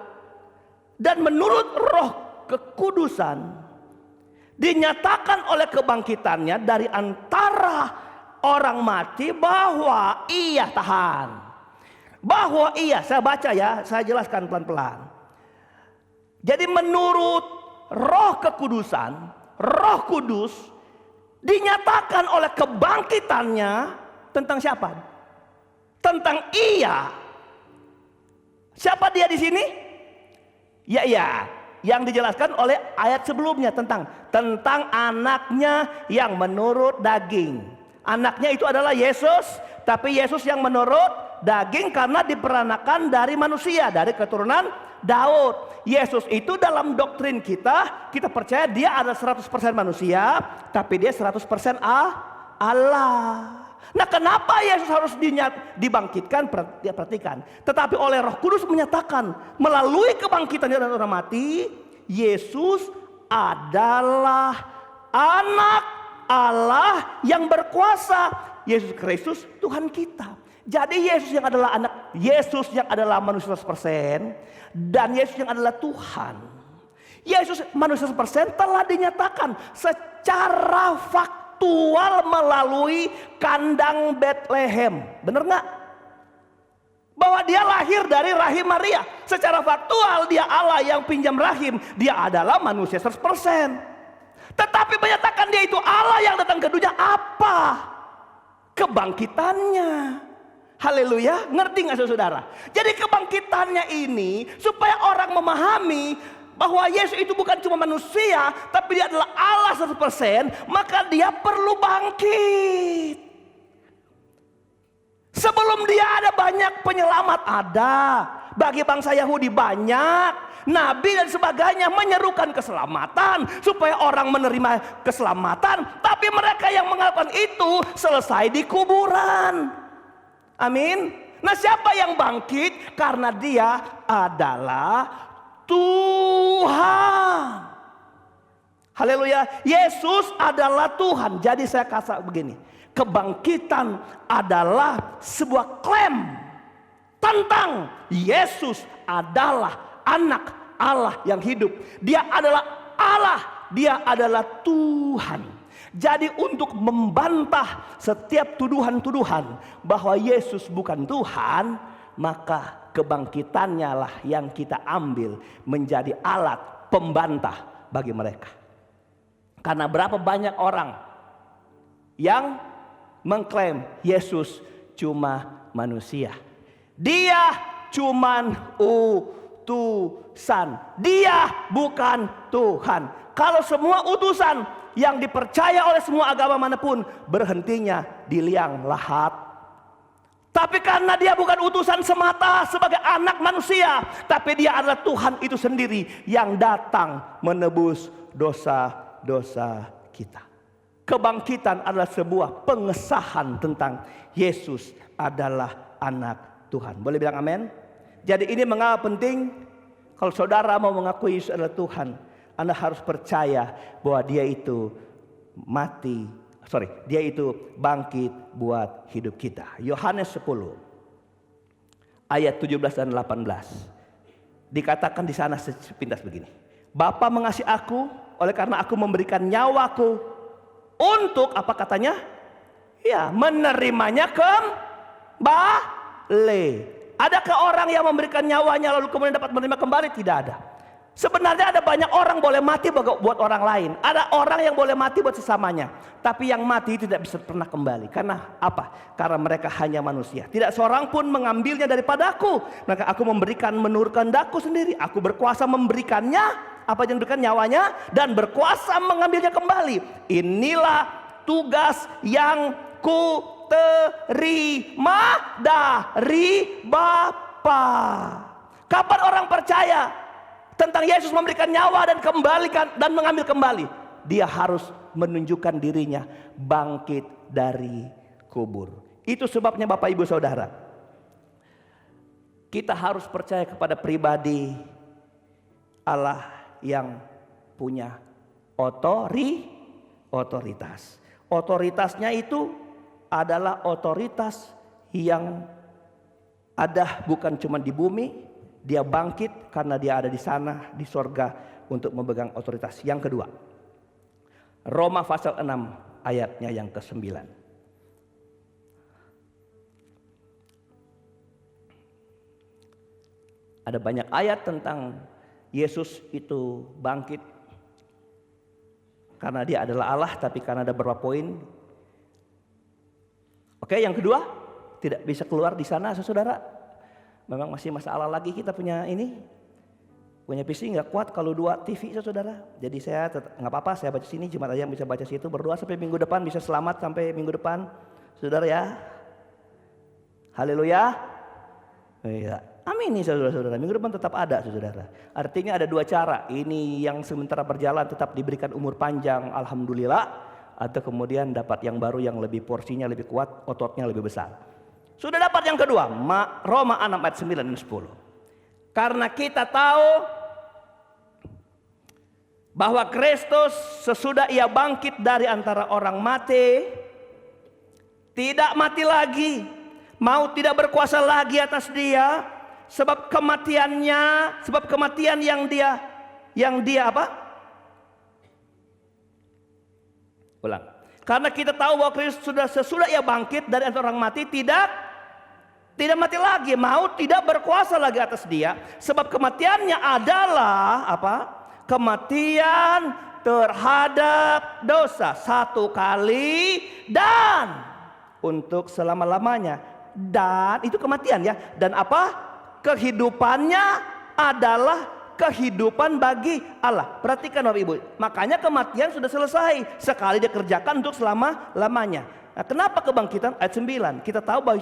dan menurut roh kekudusan dinyatakan oleh kebangkitannya dari antara orang mati bahwa ia tahan. Bahwa ia, saya baca ya, saya jelaskan pelan-pelan. Jadi menurut roh kekudusan, roh kudus dinyatakan oleh kebangkitannya tentang siapa? Tentang ia. Siapa dia di sini? Ya, yang dijelaskan oleh ayat sebelumnya tentang anaknya yang menurut daging. Anaknya itu adalah Yesus, tapi Yesus yang menurut daging karena diperanakan dari manusia, dari keturunan Daud. Yesus itu dalam doktrin kita percaya dia adalah 100% manusia, tapi dia 100% Allah. Nah, kenapa Yesus harus dibangkitkan? Perhatikan. Tetapi oleh Roh Kudus menyatakan melalui kebangkitan dari orang mati, Yesus adalah anak Allah yang berkuasa. Yesus Kristus Tuhan kita. Jadi Yesus yang adalah anak, Yesus yang adalah manusia 100% dan Yesus yang adalah Tuhan. Yesus manusia 100% telah dinyatakan secara faktual melalui kandang Bethlehem. Benar nggak? Bahwa dia lahir dari rahim Maria. Secara faktual dia Allah yang pinjam rahim. Dia adalah manusia 100%. Tetapi menyatakan dia itu Allah yang datang ke dunia apa? Kebangkitannya. Haleluya, ngerti gak saudara? Jadi kebangkitannya ini supaya orang memahami bahwa Yesus itu bukan cuma manusia, tapi dia adalah Allah 100%, maka dia perlu bangkit. Sebelum dia ada banyak penyelamat, ada. Bagi bangsa Yahudi banyak, nabi dan sebagainya menyerukan keselamatan supaya orang menerima keselamatan. Tapi mereka yang melakukan itu selesai di kuburan. Amin. Nah, siapa yang bangkit? Karena dia adalah Tuhan. Haleluya. Yesus adalah Tuhan. Jadi saya kata begini, kebangkitan adalah sebuah klaim tentang Yesus adalah anak Allah yang hidup. Dia adalah Allah, dia adalah Tuhan. Jadi untuk membantah setiap tuduhan-tuduhan bahwa Yesus bukan Tuhan, maka kebangkitannya lah yang kita ambil menjadi alat pembantah bagi mereka. Karena berapa banyak orang yang mengklaim Yesus cuma manusia. Dia cuman utusan. Dia bukan Tuhan. Kalau semua utusan yang dipercaya oleh semua agama manapun berhentinya di liang lahat. Tapi karena dia bukan utusan semata sebagai anak manusia, tapi dia adalah Tuhan itu sendiri yang datang menebus dosa dosa kita. Kebangkitan adalah sebuah pengesahan tentang Yesus adalah anak Tuhan. Boleh bilang amin? Jadi ini mengapa penting? Kalau saudara mau mengakui Yesus adalah Tuhan, Anda harus percaya bahwa dia itu dia itu bangkit buat hidup kita. Yohanes 10 ayat 17 dan 18. Dikatakan di sana sepintas begini. Bapa mengasihi aku oleh karena aku memberikan nyawaku untuk apa katanya? Ya, menerimanya kembali. Adakah orang yang memberikan nyawanya lalu kemudian dapat menerima kembali? Tidak ada. Sebenarnya ada banyak orang boleh mati buat orang lain. Ada orang yang boleh mati buat sesamanya. Tapi yang mati tidak bisa pernah kembali. Karena apa? Karena mereka hanya manusia. Tidak seorang pun mengambilnya daripadaku. Maka aku menurunkan daku sendiri. Aku berkuasa memberikannya. Apa yang diberikan nyawanya. Dan berkuasa mengambilnya kembali. Inilah tugas yang ku terima dari Bapa. Kapan orang percaya tentang Yesus memberikan nyawa dan kembalikan dan mengambil kembali? Dia harus menunjukkan dirinya bangkit dari kubur. Itu sebabnya Bapak Ibu Saudara, kita harus percaya kepada pribadi Allah yang punya otoritas. Otoritasnya itu adalah otoritas yang ada bukan cuma di bumi. Dia bangkit karena dia ada di sana di sorga untuk memegang otoritas. Yang kedua, Roma pasal 6 ayatnya yang ke-9. Ada banyak ayat tentang Yesus itu bangkit karena dia adalah Allah, tapi karena ada beberapa poin. Oke, yang kedua, tidak bisa keluar di sana saudara. Memang masih masalah lagi kita punya PC nggak kuat kalau 2 TV saudara. Jadi saya nggak apa-apa, saya baca sini, Jumat aja yang bisa baca situ. Berdoa sampai minggu depan bisa selamat sampai minggu depan, saudara ya. Haleluya. Ya. Amin nih saudara-saudara. Minggu depan tetap ada saudara. Artinya ada 2 cara. Ini yang sementara berjalan tetap diberikan umur panjang, alhamdulillah. Atau kemudian dapat yang baru yang lebih porsinya lebih kuat, ototnya lebih besar. Sudah dapat yang kedua, Roma 6 ayat 9 dan 10. Karena kita tahu bahwa Kristus sesudah ia bangkit dari antara orang mati, tidak mati lagi, maut tidak berkuasa lagi atas dia, sebab kematian yang dia apa? Ulang. Karena kita tahu bahwa Kristus sesudah ia bangkit dari antara orang mati tidak mati lagi, maut tidak berkuasa lagi atas dia, sebab kematiannya adalah apa? Kematian terhadap dosa 1 kali dan untuk selama-lamanya. Dan itu kematian ya. Dan apa? Kehidupannya adalah kehidupan bagi Allah. Perhatikan Bapak Ibu, makanya kematian sudah selesai, sekali dikerjakan untuk selama-lamanya. Nah, kenapa kebangkitan? Ayat 9. Kita tahu bahwa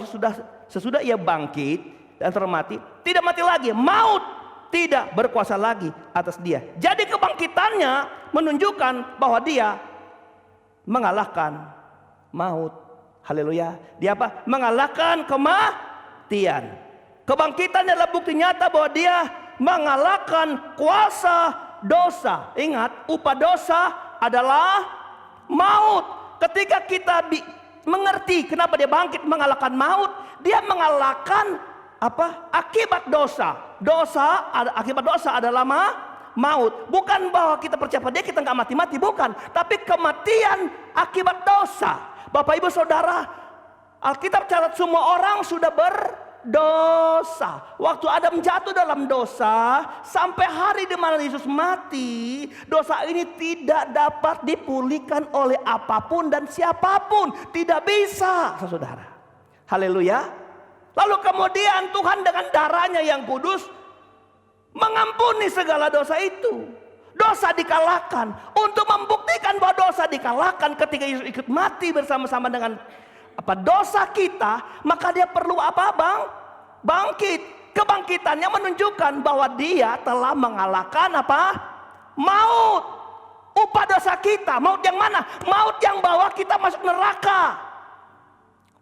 sesudah ia bangkit dan termati, tidak mati lagi, maut tidak berkuasa lagi atas dia. Jadi kebangkitannya menunjukkan bahwa dia mengalahkan maut. Haleluya. Dia apa? Mengalahkan kematian. Kebangkitannya adalah bukti nyata bahwa dia mengalahkan kuasa dosa. Ingat, upah dosa adalah maut. Ketika kita mengerti kenapa dia bangkit mengalahkan maut, dia mengalahkan apa? Akibat dosa. Akibat dosa adalah maut. Bukan bahwa kita percaya pada dia kita nggak mati-mati, bukan. Tapi kematian akibat dosa. Bapak Ibu Saudara, Alkitab catat semua orang sudah berdosa. Waktu Adam jatuh dalam dosa, sampai hari di mana Yesus mati, dosa ini tidak dapat dipulihkan oleh apapun dan siapapun. Tidak bisa, saudara. Haleluya. Lalu kemudian Tuhan dengan darahnya yang kudus mengampuni segala dosa itu. Dosa dikalahkan. Untuk membuktikan bahwa dosa dikalahkan ketika Yesus ikut mati bersama-sama dengan apa dosa kita, maka dia perlu apa bangkit. Kebangkitannya menunjukkan bahwa dia telah mengalahkan apa? Maut. Upah dosa kita, maut yang mana? Maut yang bawa kita masuk neraka.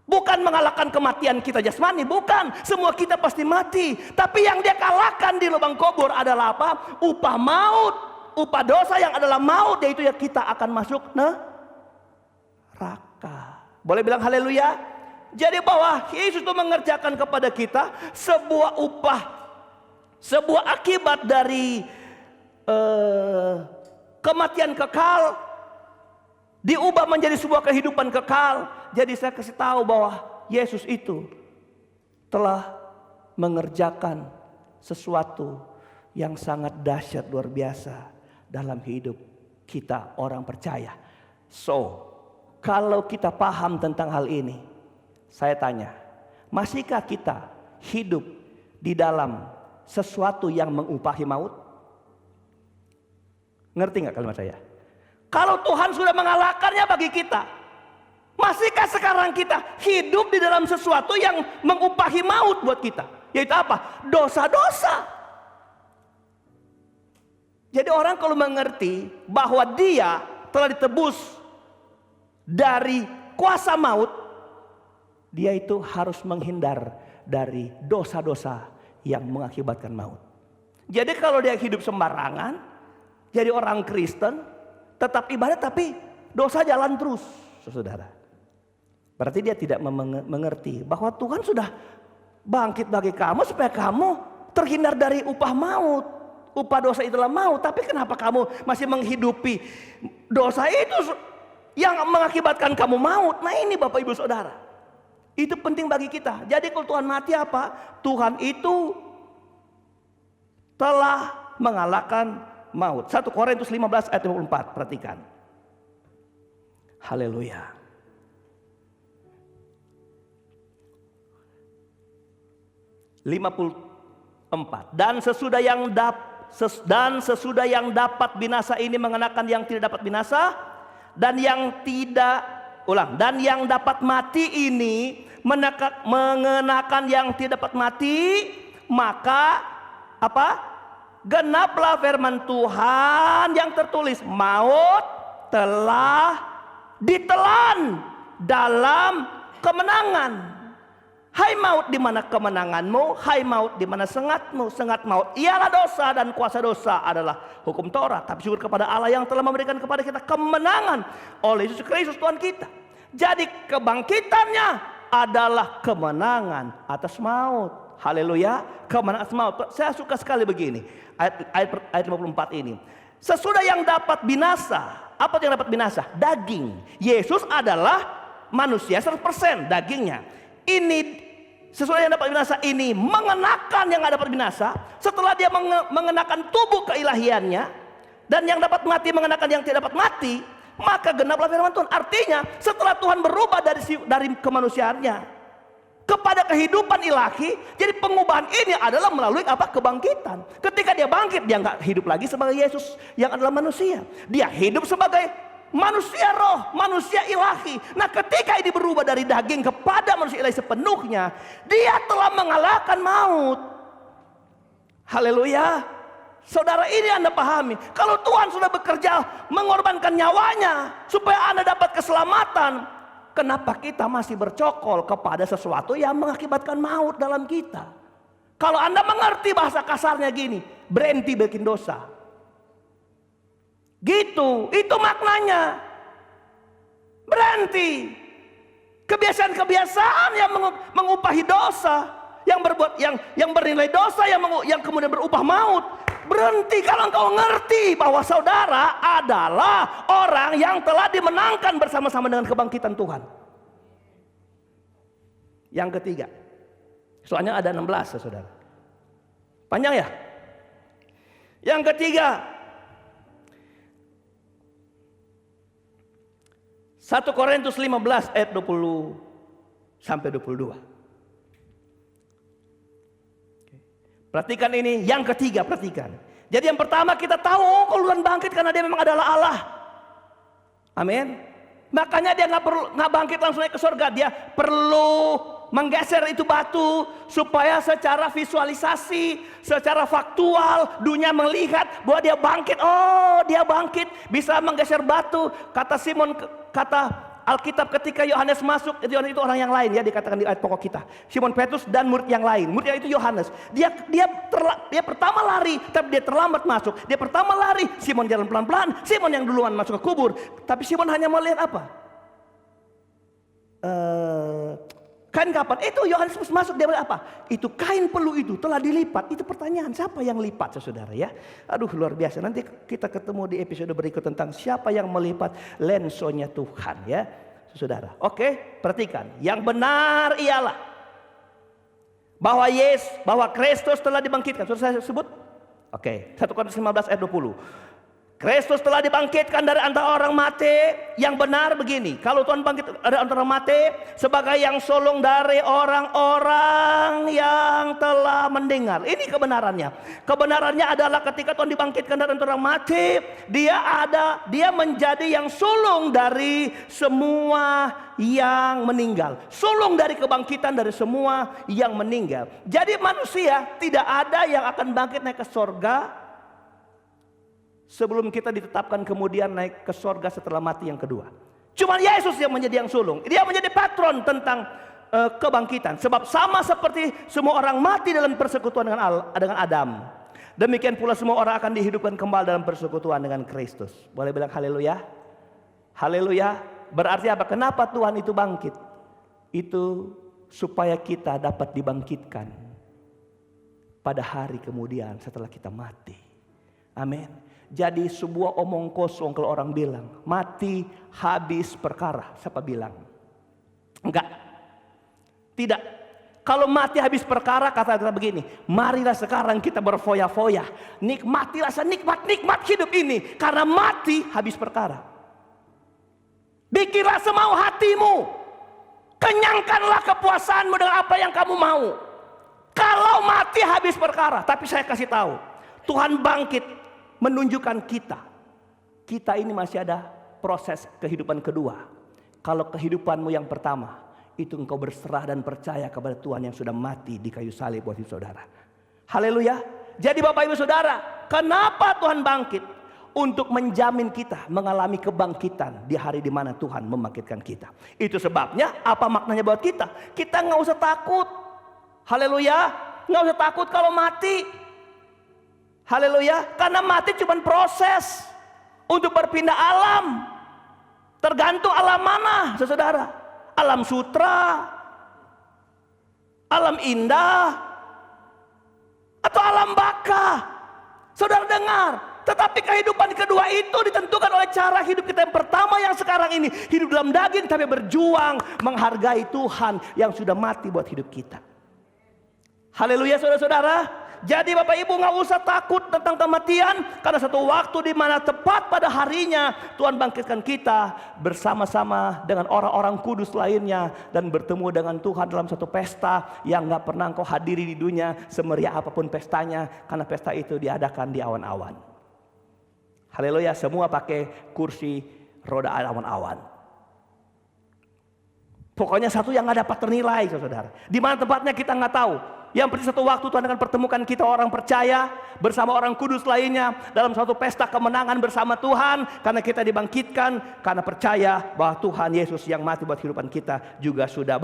Bukan mengalahkan kematian kita jasmani, bukan. Semua kita pasti mati. Tapi yang dia kalahkan di lubang kubur adalah apa? Upah maut. Upah dosa yang adalah maut, yaitu ya kita akan masuk neraka. Boleh bilang haleluya? Jadi bahwa Yesus itu mengerjakan kepada kita sebuah upah, sebuah akibat dari kematian kekal diubah menjadi sebuah kehidupan kekal. Jadi saya kasih tahu bahwa Yesus itu telah mengerjakan sesuatu yang sangat dahsyat luar biasa dalam hidup kita orang percaya. So, kalau kita paham tentang hal ini, saya tanya, masihkah kita hidup di dalam sesuatu yang mengupahi maut? Ngerti nggak kalimat saya? Kalau Tuhan sudah mengalahkannya bagi kita, masihkah sekarang kita hidup di dalam sesuatu yang mengupahi maut buat kita? Yaitu apa? Dosa-dosa. Jadi orang kalau mengerti bahwa dia telah ditebus dari kuasa maut, dia itu harus menghindar dari dosa-dosa yang mengakibatkan maut. Jadi kalau dia hidup sembarangan, jadi orang Kristen, tetap ibadah tapi dosa jalan terus, saudara. Berarti dia tidak mengerti bahwa Tuhan sudah bangkit bagi kamu supaya kamu terhindar dari upah maut. Upah dosa itulah maut, tapi kenapa kamu masih menghidupi dosa itu yang mengakibatkan kamu maut? Nah ini Bapak Ibu Saudara, itu penting bagi kita. Jadi kalau Tuhan mati apa? Tuhan itu telah mengalahkan maut. 1 Korintus 15 ayat 24, perhatikan. Haleluya. Dan sesudah yang dapat binasa ini mengenakan yang tidak dapat binasa, dan yang dapat mati ini mengenakan yang tidak dapat mati, maka apa? Genaplah firman Tuhan yang tertulis, maut telah ditelan dalam kemenangan. Hai maut, di mana kemenanganmu? Hai maut, di mana sengatmu? Sengat maut ialah dosa, dan kuasa dosa adalah hukum Taurat. Tapi syukur kepada Allah yang telah memberikan kepada kita kemenangan oleh Yesus Kristus Tuhan kita. Jadi kebangkitannya adalah kemenangan atas maut. Haleluya, kemenangan atas maut. Saya suka sekali begini, ayat 54 ini. Sesudah yang dapat binasa, apa yang dapat binasa? Daging. Yesus adalah manusia 100% dagingnya. Ini sesuai yang dapat binasa ini mengenakan yang tidak dapat binasa. Setelah dia mengenakan tubuh keilahiannya, dan yang dapat mati mengenakan yang tidak dapat mati, maka genaplah firman Tuhan. Artinya setelah Tuhan berubah dari kemanusiaannya kepada kehidupan ilahi, jadi pengubahan ini adalah melalui apa? Kebangkitan. Ketika dia bangkit, dia nggak hidup lagi sebagai Yesus yang adalah manusia. Dia hidup sebagai manusia roh, manusia ilahi. Nah ketika ini berubah dari daging kepada manusia ilahi sepenuhnya, dia telah mengalahkan maut. Haleluya. Saudara, ini Anda pahami, kalau Tuhan sudah bekerja mengorbankan nyawanya supaya Anda dapat keselamatan, kenapa kita masih bercokol kepada sesuatu yang mengakibatkan maut dalam kita? Kalau Anda mengerti bahasa kasarnya gini, berhenti bikin dosa. Gitu, itu maknanya. Berhenti. Kebiasaan-kebiasaan yang mengupahi dosa, yang berbuat yang bernilai dosa, yang kemudian berupah maut. Berhenti kalau engkau ngerti bahwa saudara adalah orang yang telah dimenangkan bersama-sama dengan kebangkitan Tuhan. Yang ketiga, soalnya ada 16 saudara. Panjang ya? Yang ketiga, 1 Korintus 15 ayat 20 sampai 22. Perhatikan ini, yang ketiga perhatikan. Jadi yang pertama kita tahu kalau Tuhan bangkit karena dia memang adalah Allah. Amin. Makanya dia nggak bangkit langsung naik ke surga, dia perlu menggeser itu batu supaya secara visualisasi, secara faktual dunia melihat bahwa dia bangkit. Oh, dia bangkit, bisa menggeser batu. Kata Simon, kata Alkitab ketika Yohanes masuk, Yohanes itu orang yang lain ya, dikatakan di ayat pokok kita. Simon Petrus dan murid yang lain. Muridnya itu Yohanes. Dia pertama lari, tapi dia terlambat masuk. Dia pertama lari, Simon jalan pelan-pelan. Simon yang duluan masuk ke kubur. Tapi Simon hanya melihat apa? Kain kapan? Itu Yohanes masuk, dia bilang apa? Itu kain pelu itu telah dilipat. Itu pertanyaan, siapa yang lipat, saudara ya? Aduh, luar biasa. Nanti kita ketemu di episode berikut tentang siapa yang melipat lensonya Tuhan ya, saudara. Oke, perhatikan. Yang benar ialah bahwa Kristus telah dibangkitkan. Sudah saya sebut? Oke, 1 Korintus 15 ayat 20. Kristus telah dibangkitkan dari antara orang mati. Yang benar begini, kalau Tuhan bangkit dari antara orang mati sebagai yang sulung dari orang-orang yang telah mendengar. Ini kebenarannya. Kebenarannya adalah ketika Tuhan dibangkitkan dari antara orang mati, dia menjadi yang sulung dari semua yang meninggal. Sulung dari kebangkitan dari semua yang meninggal. Jadi manusia tidak ada yang akan bangkit naik ke sorga sebelum kita ditetapkan kemudian naik ke sorga setelah mati yang kedua. Cuma Yesus yang menjadi yang sulung. Dia menjadi patron tentang kebangkitan. Sebab sama seperti semua orang mati dalam persekutuan dengan Adam, demikian pula semua orang akan dihidupkan kembali dalam persekutuan dengan Kristus. Boleh bilang haleluya? Haleluya. Berarti apa? Kenapa Tuhan itu bangkit? Itu supaya kita dapat dibangkitkan pada hari kemudian setelah kita mati. Amin. Jadi sebuah omong kosong kalau orang bilang mati habis perkara. Siapa bilang? Enggak. Tidak. Kalau mati habis perkara, kata kita begini, marilah sekarang kita berfoya-foya, nikmatilah senikmat-nikmat hidup ini, karena mati habis perkara. Bikinlah semau hatimu, kenyangkanlah kepuasanmu dengan apa yang kamu mau. Kalau mati habis perkara, tapi saya kasih tahu, Tuhan bangkit menunjukkan kita ini masih ada proses kehidupan kedua. Kalau kehidupanmu yang pertama itu engkau berserah dan percaya kepada Tuhan yang sudah mati di kayu salib buat hidup saudara. Haleluya. Jadi Bapak Ibu Saudara, kenapa Tuhan bangkit? Untuk menjamin kita mengalami kebangkitan di hari di mana Tuhan membangkitkan kita. Itu sebabnya apa maknanya buat kita? Kita nggak usah takut. Haleluya. Nggak usah takut kalau mati. Haleluya, karena mati cuma proses untuk berpindah alam. Tergantung alam mana, saudara. Alam sutra, alam indah, atau alam baka. Saudara dengar, tetapi kehidupan kedua itu ditentukan oleh cara hidup kita yang pertama yang sekarang ini. Hidup dalam daging tapi berjuang menghargai Tuhan yang sudah mati buat hidup kita. Haleluya saudara-saudara. Jadi Bapak Ibu nggak usah takut tentang kematian, karena satu waktu di mana tepat pada harinya Tuhan bangkitkan kita bersama-sama dengan orang-orang kudus lainnya dan bertemu dengan Tuhan dalam satu pesta yang nggak pernah engkau hadiri di dunia, semeriah apapun pestanya, karena pesta itu diadakan di awan-awan. Haleluya, semua pakai kursi roda awan-awan. Pokoknya satu yang nggak dapat ternilai, saudara. Di mana tempatnya kita nggak tahu. Yang penting satu waktu Tuhan akan pertemukan kita orang percaya bersama orang kudus lainnya dalam suatu pesta kemenangan bersama Tuhan, karena kita dibangkitkan karena percaya bahwa Tuhan Yesus yang mati buat kehidupan kita juga sudah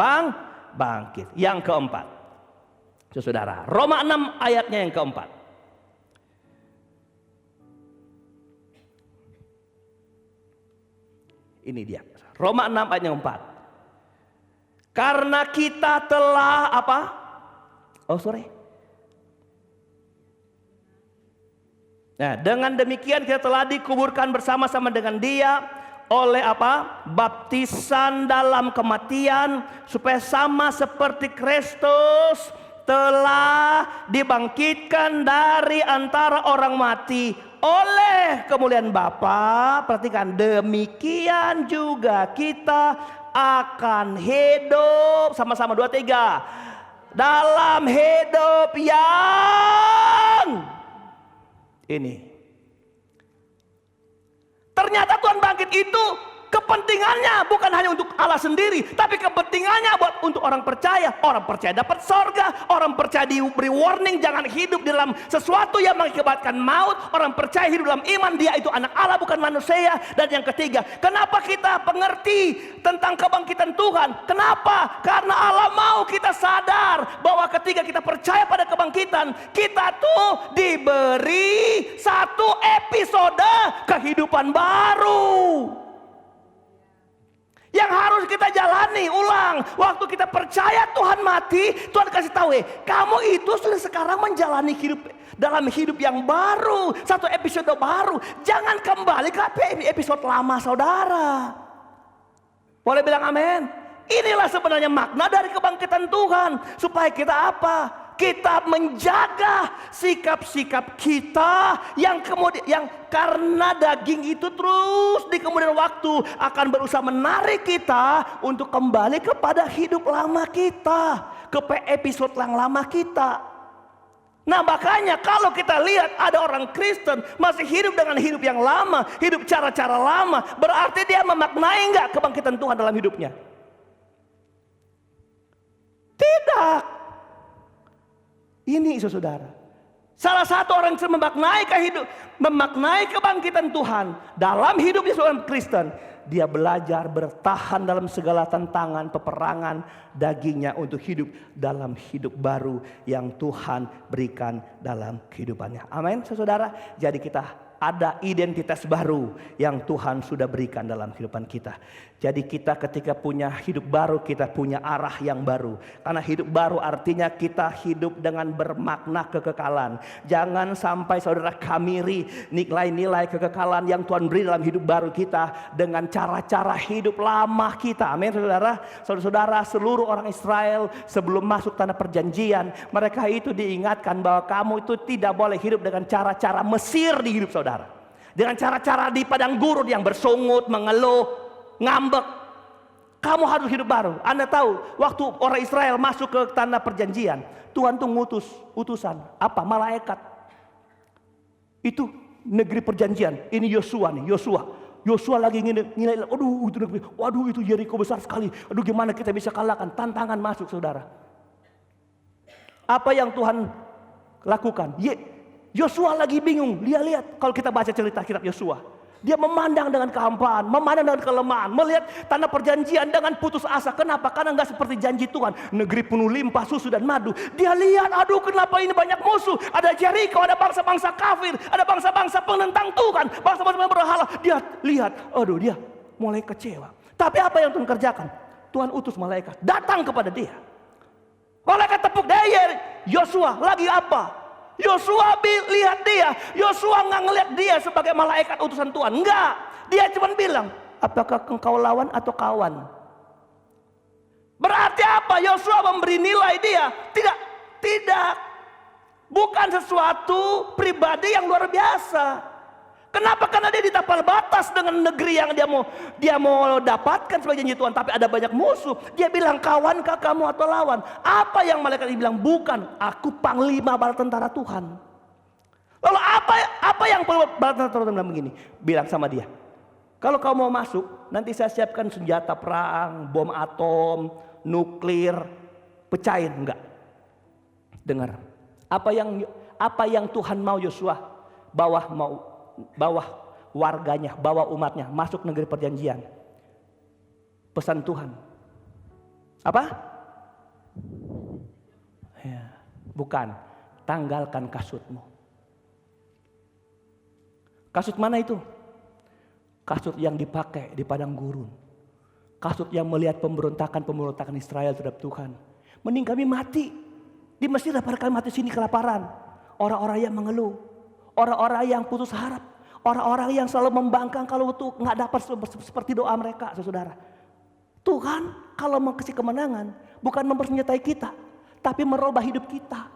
bangkit. Yang keempat, saudara, Roma 6 ayatnya yang keempat. Ini dia, Roma 6 ayat yang keempat. Karena kita telah apa? Nah, dengan demikian kita telah dikuburkan bersama-sama dengan Dia oleh apa? Baptisan dalam kematian, supaya sama seperti Kristus telah dibangkitkan dari antara orang mati oleh kemuliaan Bapa. Perhatikan, demikian juga kita akan hidup sama-sama 2, 3 dalam hidup yang ini. Ternyata Tuhan bangkit itu kepentingannya bukan hanya untuk Allah sendiri, tapi kepentingannya buat untuk orang percaya. Orang percaya dapat sorga, orang percaya diberi warning jangan hidup dalam sesuatu yang mengakibatkan maut. Orang percaya hidup dalam iman, dia itu anak Allah bukan manusia. Dan yang ketiga, kenapa kita mengerti tentang kebangkitan Tuhan? Kenapa? Karena Allah mau kita sadar bahwa ketika kita percaya pada kebangkitan, kita tuh diberi satu episode kehidupan baru yang harus kita jalani ulang. Waktu kita percaya Tuhan mati, Tuhan kasih tahu, kamu itu sudah sekarang menjalani hidup dalam hidup yang baru, satu episode baru. Jangan kembali ke episode lama, saudara. Boleh bilang amin? Inilah sebenarnya makna dari kebangkitan Tuhan, supaya kita apa? Kita menjaga sikap-sikap kita yang kemudian, yang karena daging itu terus di kemudian waktu akan berusaha menarik kita untuk kembali kepada hidup lama kita, ke episode yang lama kita. Nah makanya kalau kita lihat ada orang Kristen masih hidup dengan hidup yang lama, hidup cara-cara lama, berarti dia memaknai enggak kebangkitan Tuhan dalam hidupnya? Tidak. Ini saudara, salah satu orang yang memaknai kebangkitan Tuhan dalam hidupnya seorang Kristen, dia belajar bertahan dalam segala tantangan, peperangan dagingnya untuk hidup dalam hidup baru yang Tuhan berikan dalam kehidupannya. Amin, saudara. Jadi kita ada identitas baru yang Tuhan sudah berikan dalam kehidupan kita. Jadi kita ketika punya hidup baru, kita punya arah yang baru. Karena hidup baru artinya kita hidup dengan bermakna kekekalan. Jangan sampai saudara kamiri nilai-nilai kekekalan yang Tuhan beri dalam hidup baru kita dengan cara-cara hidup lama kita. Amin, saudara. Saudara-saudara, seluruh orang Israel sebelum masuk tanah perjanjian, mereka itu diingatkan bahwa kamu itu tidak boleh hidup dengan cara-cara Mesir di hidup saudara. Dengan cara-cara di padang gurun yang bersungut, mengeluh, ngambek. Kamu harus hidup baru. Anda tahu waktu orang Israel masuk ke tanah perjanjian, Tuhan tuh ngutus utusan apa? Malaikat. Itu negeri perjanjian. Ini Yosua nih, Yosua lagi nilai, aduh itu negeri, waduh itu Yeriko besar sekali. Aduh gimana kita bisa kalahkan? Tantangan masuk saudara. Apa yang Tuhan lakukan? Yosua lagi bingung. Dia lihat kalau kita baca cerita kitab Yosua. Dia memandang dengan kehampaan, memandang dengan kelemahan, melihat tanah perjanjian dengan putus asa. Kenapa? Karena nggak seperti janji Tuhan, negeri penuh limpah susu dan madu. Dia lihat, aduh kenapa ini banyak musuh? Ada Jericho, ada bangsa-bangsa kafir, ada bangsa-bangsa penentang Tuhan, bangsa-bangsa berhala. Dia lihat, aduh dia mulai kecewa. Tapi apa yang Tuhan kerjakan? Tuhan utus malaikat datang kepada dia. Malaikat tepuk dia, Yosua lagi apa? Yosua lihat dia, Yosua nggak ngelihat dia sebagai malaikat utusan Tuhan, enggak. Dia cuma bilang, apakah engkau lawan atau kawan? Berarti apa? Yosua memberi nilai dia, tidak, bukan sesuatu pribadi yang luar biasa. Kenapa? Karena dia ditapal batas dengan negeri yang dia mau dapatkan sebagai janji Tuhan, tapi ada banyak musuh. Dia bilang, kawankah kamu atau lawan? Apa yang malaikat bilang? Bukan, aku panglima bala tentara Tuhan. Lalu apa yang bala tentara Tuhan bilang begini? Bilang sama dia, kalau kamu mau masuk, nanti saya siapkan senjata perang, bom atom, nuklir, pecahin. Enggak. Dengar, apa yang Tuhan mau Yosua bawa warganya, bawa umatnya masuk negeri perjanjian. Pesan Tuhan apa? Ya, bukan, tanggalkan kasutmu. Kasut mana itu? Kasut yang dipakai di padang gurun. Kasut yang melihat pemberontakan Israel terhadap Tuhan. Mending kami mati di Mesir daripada kami mati sini kelaparan. Orang-orang yang mengeluh, orang-orang yang putus harap, orang-orang yang selalu membangkang kalau itu nggak dapat seperti doa mereka, saudara. Tuhan kalau mau kasih kemenangan bukan mempersenjatai kita, tapi merubah hidup kita.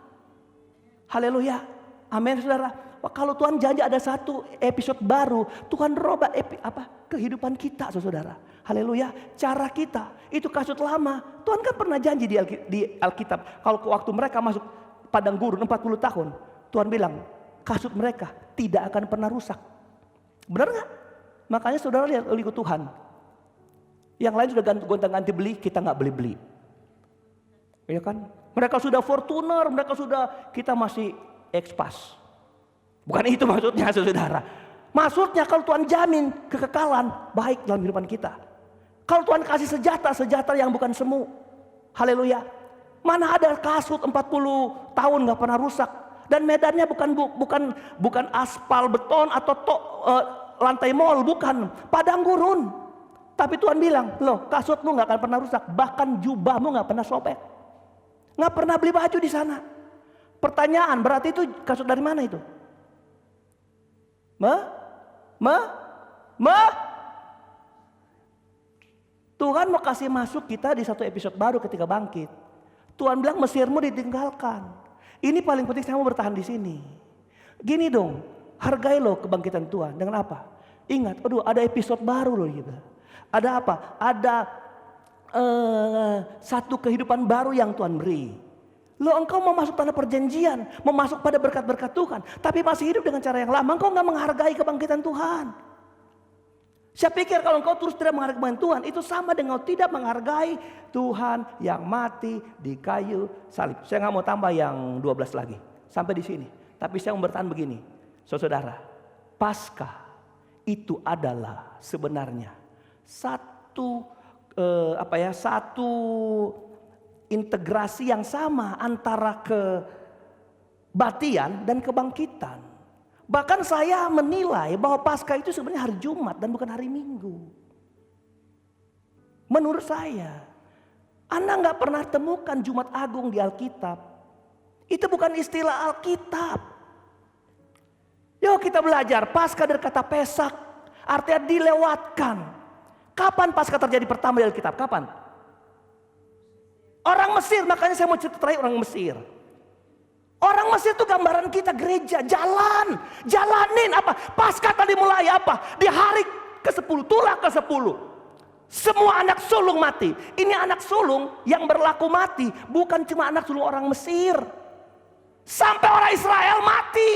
Haleluya, amin, saudara. Kalau Tuhan janji ada satu episode baru, Tuhan robah kehidupan kita, saudara. Haleluya, cara kita itu kasut lama. Tuhan kan pernah janji di Alkitab, kalau waktu mereka masuk padang gurun 40 tahun, Tuhan bilang, kasut mereka tidak akan pernah rusak. Benar nggak? Makanya saudara lihat ikut Tuhan. Yang lain sudah gonta-ganti beli, kita nggak beli-beli. Iya kan? Mereka sudah Fortuner, mereka sudah, kita masih Expas. Bukan itu maksudnya saudara. Maksudnya kalau Tuhan jamin kekekalan baik dalam kehidupan kita. Kalau Tuhan kasih sejahtera yang bukan semu. Haleluya. Mana ada kasut 40 tahun nggak pernah rusak. Dan medannya bukan aspal beton atau lantai mall, bukan. Padang gurun. Tapi Tuhan bilang, loh kasutmu nggak akan pernah rusak. Bahkan jubahmu nggak pernah sobek. Nggak pernah beli baju di sana. Pertanyaan, berarti itu kasut dari mana itu? Tuhan mau kasih masuk kita di satu episode baru ketika bangkit. Tuhan bilang Mesirmu ditinggalkan. Ini paling penting, saya mau bertahan di sini. Gini dong, hargai loh kebangkitan Tuhan. Dengan apa? Ingat, aduh ada episode baru loh gitu. Ada apa? Ada satu kehidupan baru yang Tuhan beri. Loh engkau mau masuk tanah perjanjian, mau masuk pada berkat-berkat Tuhan, tapi masih hidup dengan cara yang lama, engkau gak menghargai kebangkitan Tuhan. Saya pikir kalau engkau terus tidak menghargai kebangkitan Tuhan, itu sama dengan tidak menghargai Tuhan yang mati di kayu salib. Saya gak mau tambah yang 12 lagi, sampai di sini. Tapi saya mau bertahan begini, saudara, Paskah itu adalah sebenarnya satu integrasi yang sama antara kebatian dan kebangkitan. Bahkan saya menilai bahwa Paskah itu sebenarnya hari Jumat dan bukan hari Minggu. Menurut saya, Anda nggak pernah temukan Jumat Agung di Alkitab. Itu bukan istilah Alkitab. Yuk kita belajar, Paskah dari kata Pesak, artinya dilewatkan. Kapan Paskah terjadi pertama di Alkitab? Kapan? Orang Mesir, makanya saya mau cerita terakhir orang Mesir. Orang Mesir itu gambaran kita gereja, jalanin apa? Paskah tadi mulai apa? Di hari ke-10, tulah ke-10. Semua anak sulung mati. Ini anak sulung yang berlaku mati, bukan cuma anak sulung orang Mesir. Sampai orang Israel mati.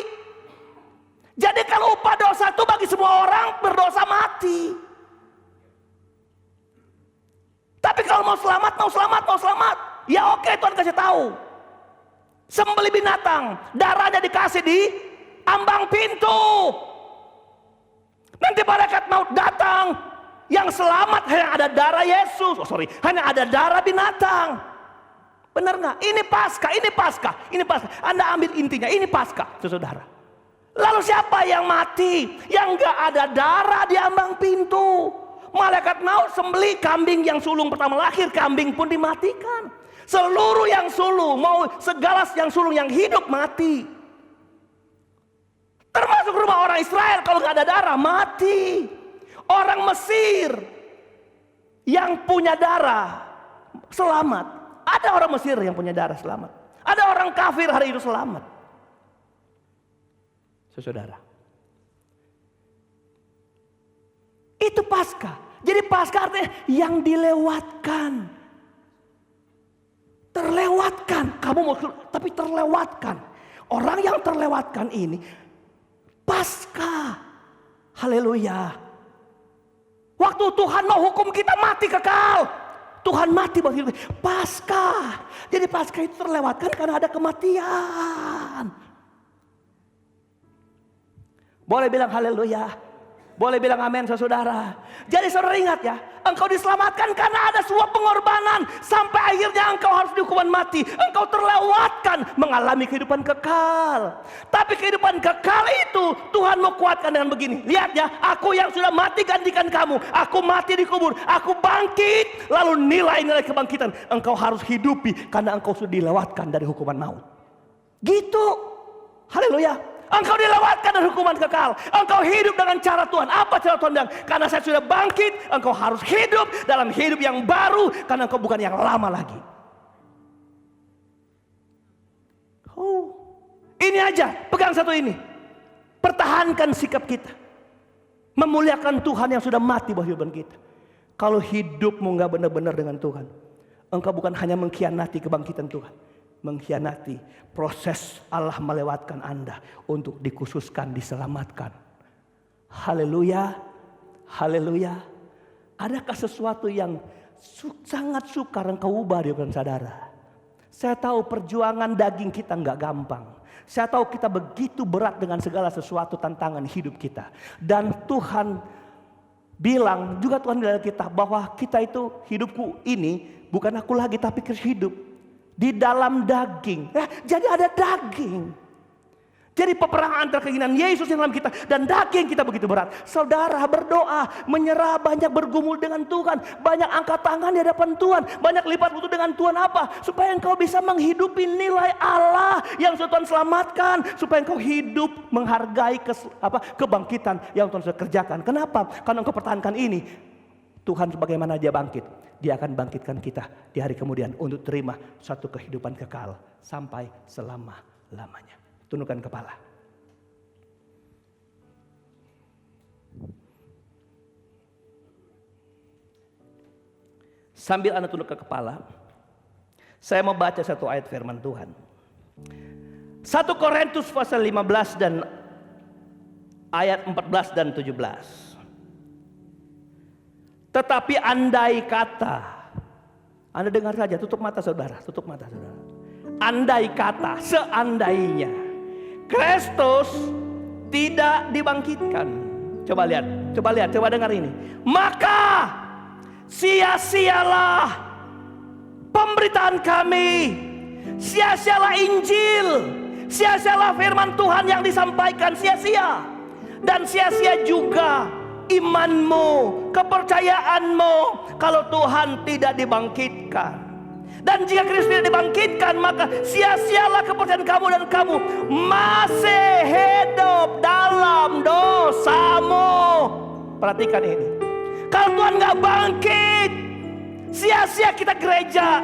Jadi kalau upah dosa itu bagi semua orang berdosa mati. Tapi kalau mau selamat. Ya oke, Tuhan kasih tahu. Sembelih binatang, darahnya dikasih di ambang pintu. Nanti malaikat maut datang. Yang selamat hanya ada darah Yesus. Hanya ada darah binatang. Benar nggak? Ini Paskah. Anda ambil intinya, ini Paskah, saudara. Lalu siapa yang mati? Yang nggak ada darah di ambang pintu. Malaikat maut sembelih kambing yang sulung pertama lahir, kambing pun dimatikan. Seluruh yang sulung, mau segala yang sulung yang hidup mati. Termasuk rumah orang Israel, kalau nggak ada darah mati. Orang Mesir yang punya darah selamat. Ada orang Mesir yang punya darah selamat. Ada orang kafir hari itu selamat. Saudara, itu Paskah. Jadi Paskah artinya yang dilewatkan. Terlewatkan. Kamu mau, tapi terlewatkan. Orang yang terlewatkan ini Paskah. Haleluya. Waktu Tuhan mau hukum kita mati kekal. Tuhan mati bagi kita. Paskah. Jadi Paskah itu terlewatkan karena ada kematian. Boleh bilang haleluya. Boleh bilang amin saudara. Jadi saudara ingat ya, engkau diselamatkan karena ada sebuah pengorbanan. Sampai akhirnya engkau harus dihukuman mati. Engkau terlewatkan mengalami kehidupan kekal. Tapi kehidupan kekal itu Tuhan mau kuatkan dengan begini. Lihat ya, aku yang sudah mati gantikan kamu. Aku mati dikubur, aku bangkit. Lalu nilai-nilai kebangkitan engkau harus hidupi karena engkau sudah dilewatkan dari hukuman maut. Gitu. Haleluya. Engkau dilewatkan dari hukuman kekal. Engkau hidup dengan cara Tuhan. Apa cara Tuhan bilang? Karena saya sudah bangkit, engkau harus hidup dalam hidup yang baru. Karena engkau bukan yang lama lagi. Ini aja, pegang satu ini. Pertahankan sikap kita. Memuliakan Tuhan yang sudah mati buat kehidupan kita. Kalau hidupmu gak benar-benar dengan Tuhan, engkau bukan hanya mengkhianati kebangkitan Tuhan, mengkhianati proses Allah melewatkan Anda untuk dikhususkan, diselamatkan. Haleluya, haleluya. Adakah sesuatu yang sangat sukar engkau ubah di depan saudara? Saya tahu perjuangan daging kita nggak gampang. Saya tahu kita begitu berat dengan segala sesuatu tantangan hidup kita. Dan Tuhan bilang, juga Tuhan bilang kita bahwa kita itu, hidupku ini bukan aku lagi tapi Kristus hidup di dalam daging. Jadi ada daging. Jadi peperangan antara keinginan Yesus yang dalam kita dan daging kita begitu berat. Saudara berdoa, menyerah, banyak bergumul dengan Tuhan, banyak angkat tangan di hadapan Tuhan, banyak lipat butuh dengan Tuhan apa? Supaya engkau bisa menghidupi nilai Allah yang sudah Tuhan selamatkan, supaya engkau hidup menghargai kebangkitan yang Tuhan sudah kerjakan. Kenapa? Karena engkau pertahankan ini, Tuhan sebagaimana Dia bangkit, Dia akan bangkitkan kita di hari kemudian untuk terima satu kehidupan kekal sampai selama-lamanya. Tundukkan kepala. Sambil Anda tunduk ke kepala, saya mau baca satu ayat firman Tuhan. 1 Korintus pasal 15 dan ayat 14 dan 17. Tetapi andai kata, Anda dengar saja, tutup mata saudara, tutup mata saudara. Andai kata, seandainya Kristus tidak dibangkitkan. Coba lihat, coba dengar ini. Maka sia-sialah pemberitaan kami, sia-sialah Injil, sia-sialah firman Tuhan yang disampaikan, sia-sia. Dan sia-sia juga imanmu, kepercayaanmu kalau Tuhan tidak dibangkitkan. Dan jika Kristus tidak dibangkitkan, maka sia-sialah kepercayaan kamu dan kamu masih hidup dalam dosamu. Perhatikan ini. Kalau Tuhan gak bangkit, sia-sia kita gereja,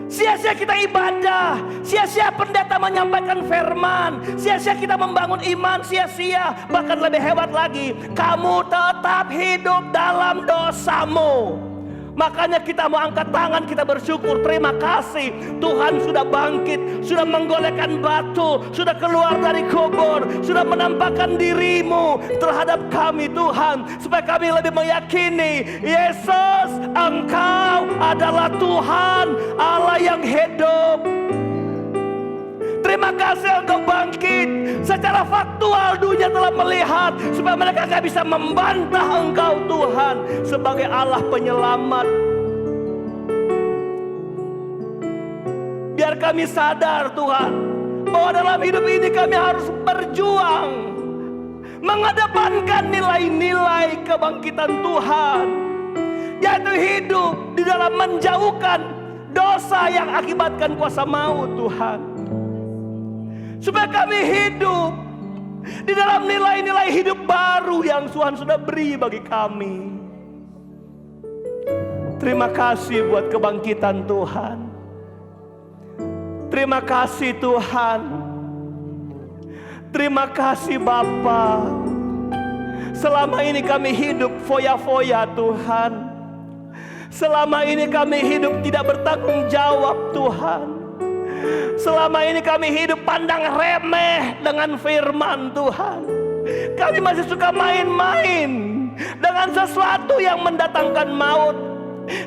sia-sia kita ibadah, sia-sia pendeta menyampaikan firman, sia-sia kita membangun iman, sia-sia. Bahkan lebih hebat lagi, kamu tetap hidup dalam dosamu. Makanya kita mau angkat tangan, kita bersyukur, terima kasih Tuhan sudah bangkit, sudah menggolekkan batu, sudah keluar dari kubur, sudah menampakkan dirimu terhadap kami Tuhan, supaya kami lebih meyakini Yesus, Engkau adalah Tuhan Allah yang hidup. Terima kasih Engkau bangkit. Secara faktual dunia telah melihat, supaya mereka gak bisa membantah Engkau Tuhan sebagai Allah penyelamat. Biar kami sadar Tuhan, bahwa dalam hidup ini kami harus berjuang, mengedepankan nilai-nilai kebangkitan Tuhan, yaitu hidup di dalam menjauhkan dosa yang akibatkan kuasa maut Tuhan. Supaya kami hidup di dalam nilai-nilai hidup baru yang Tuhan sudah beri bagi kami. Terima kasih buat kebangkitan Tuhan. Terima kasih Tuhan. Terima kasih Bapa. Selama ini kami hidup foya-foya Tuhan. Selama ini kami hidup tidak bertanggung jawab Tuhan. Selama ini kami hidup pandang remeh dengan firman Tuhan. Kami masih suka main-main dengan sesuatu yang mendatangkan maut.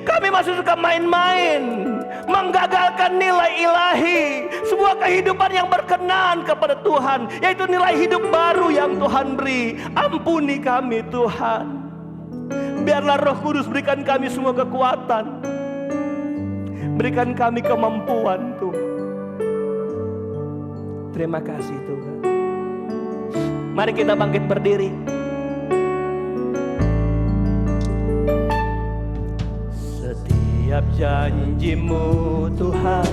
Kami masih suka main-main, menggagalkan nilai ilahi, sebuah kehidupan yang berkenan kepada Tuhan, yaitu nilai hidup baru yang Tuhan beri. Ampuni kami Tuhan. Biarlah Roh Kudus berikan kami semua kekuatan, berikan kami kemampuan Tuhan. Terima kasih Tuhan. Mari kita bangkit berdiri. Setiap janji-Mu Tuhan,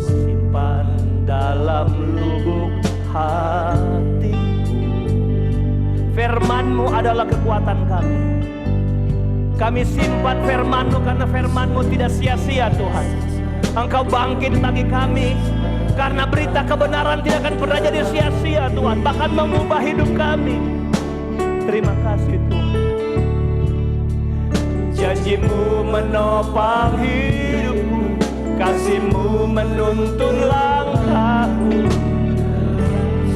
simpan dalam lubuk hatiku. Firman-Mu adalah kekuatan kami. Kami simpan firman-Mu karena firman-Mu tidak sia-sia Tuhan. Engkau bangkit bagi kami, karena berita kebenaran tidak akan pernah jadi sia-sia Tuhan, bahkan mengubah hidup kami. Terima kasih Tuhan. Janji-Mu menopang hidupku, kasih-Mu menuntun langkahku.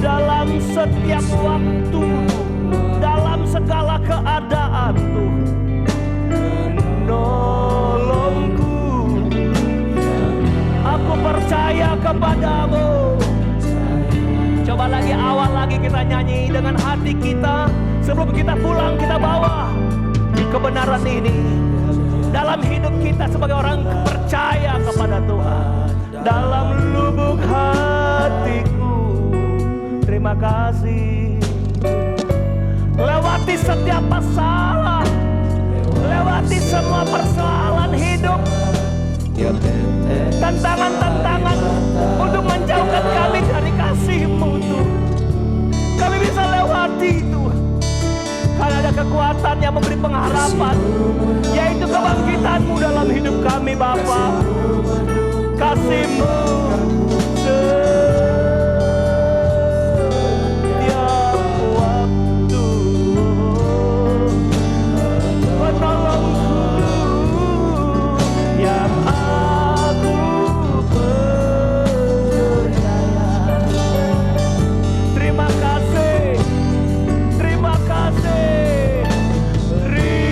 Dalam setiap waktu, dalam segala keadaan Tuhan, percaya kepadamu. Coba lagi, awal lagi kita nyanyi dengan hati kita. Sebelum kita pulang, kita bawa kebenaran ini dalam hidup kita sebagai orang percaya kepada Tuhan. Dalam lubuk hatiku, terima kasih. Lewati setiap masalah, lewati semua persoalan hidup, tantangan-tantangan untuk menjauhkan kami dari kasih-Mu Tuhan. Kami bisa lewati Tuhan, karena ada kekuatan yang memberi pengharapan, yaitu kebangkitan-Mu dalam hidup kami Bapa. Kasih-Mu setiap waktu menolongku, yang aku percaya. Terima kasih, terima kasih, terima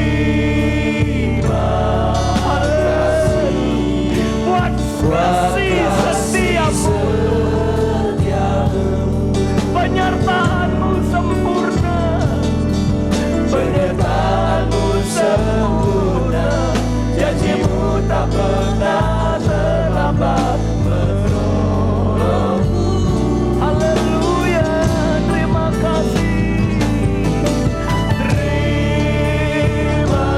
kasih buat kasih setiamu, penyertaan-Mu sempurna, penyertaan-Mu sempurna, janji-Mu tak pernah terlambat menolongku. Haleluya, terima kasih, terima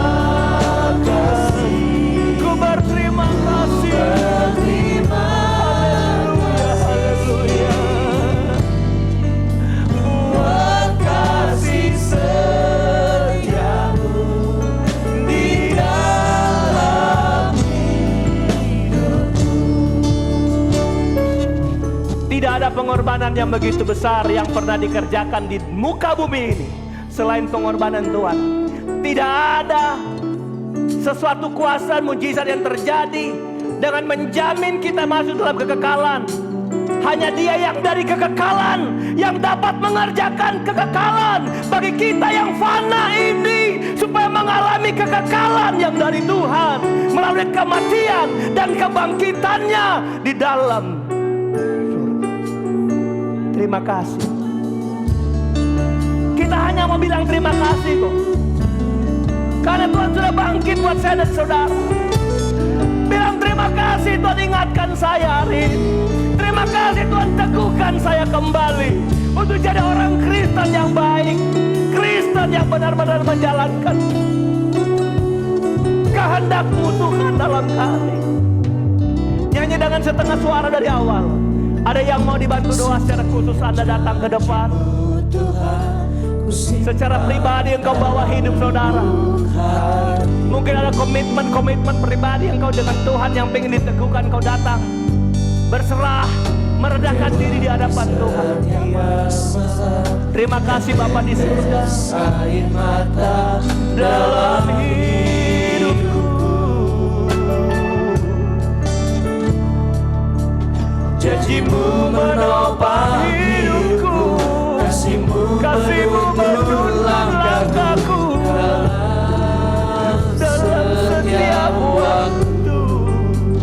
kasih, ku berterima kasih. Haleluya, haleluya, buat kasih setiamu di dalam hidupku. Tidak ada pengorbanan yang begitu besar yang pernah dikerjakan di muka bumi ini selain pengorbanan Tuhan. Tidak ada sesuatu kuasa mujizat yang terjadi dengan menjamin kita masuk dalam kekekalan. Hanya Dia yang dari kekekalan, yang dapat mengerjakan kekekalan bagi kita yang fana ini, supaya mengalami kekekalan yang dari Tuhan melalui kematian dan kebangkitannya di dalam surga. Terima kasih. Kita hanya mau bilang terima kasih kok, karena Tuhan sudah bangkit buat saya dan saudara. Bilang terima kasih Tuhan, ingatkan saya hari ini. Terima kasih Tuhan, teguhkan saya kembali untuk jadi orang Kristen yang baik, Kristen yang benar-benar menjalankan kehendak-Mu Tuhan dalam kami. Nyanyi dengan setengah suara dari awal. Ada yang mau dibantu doa secara khusus, Anda datang ke depan. Secara pribadi engkau bawa hidup saudara. Mungkin ada komitmen pribadi engkau dengan Tuhan yang ingin diteguhkan, kau datang berserah, merendahkan diri di hadapan Tuhan. Terima kasih Bapa di surga, air mata dalam hidupku, janji-Mu menopang hidupku, kasih-Mu menulang langkahku dalam setiap waktu,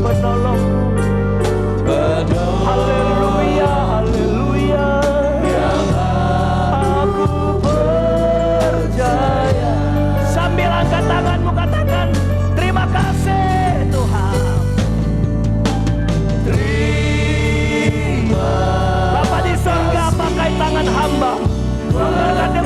menolongku. Haleluya, haleluya, yang aku percaya. Sambil angkat tanganmu katakan terima kasih Tuhan. Terima. Bapa di surga, pakai tangan hamba, biarkan dia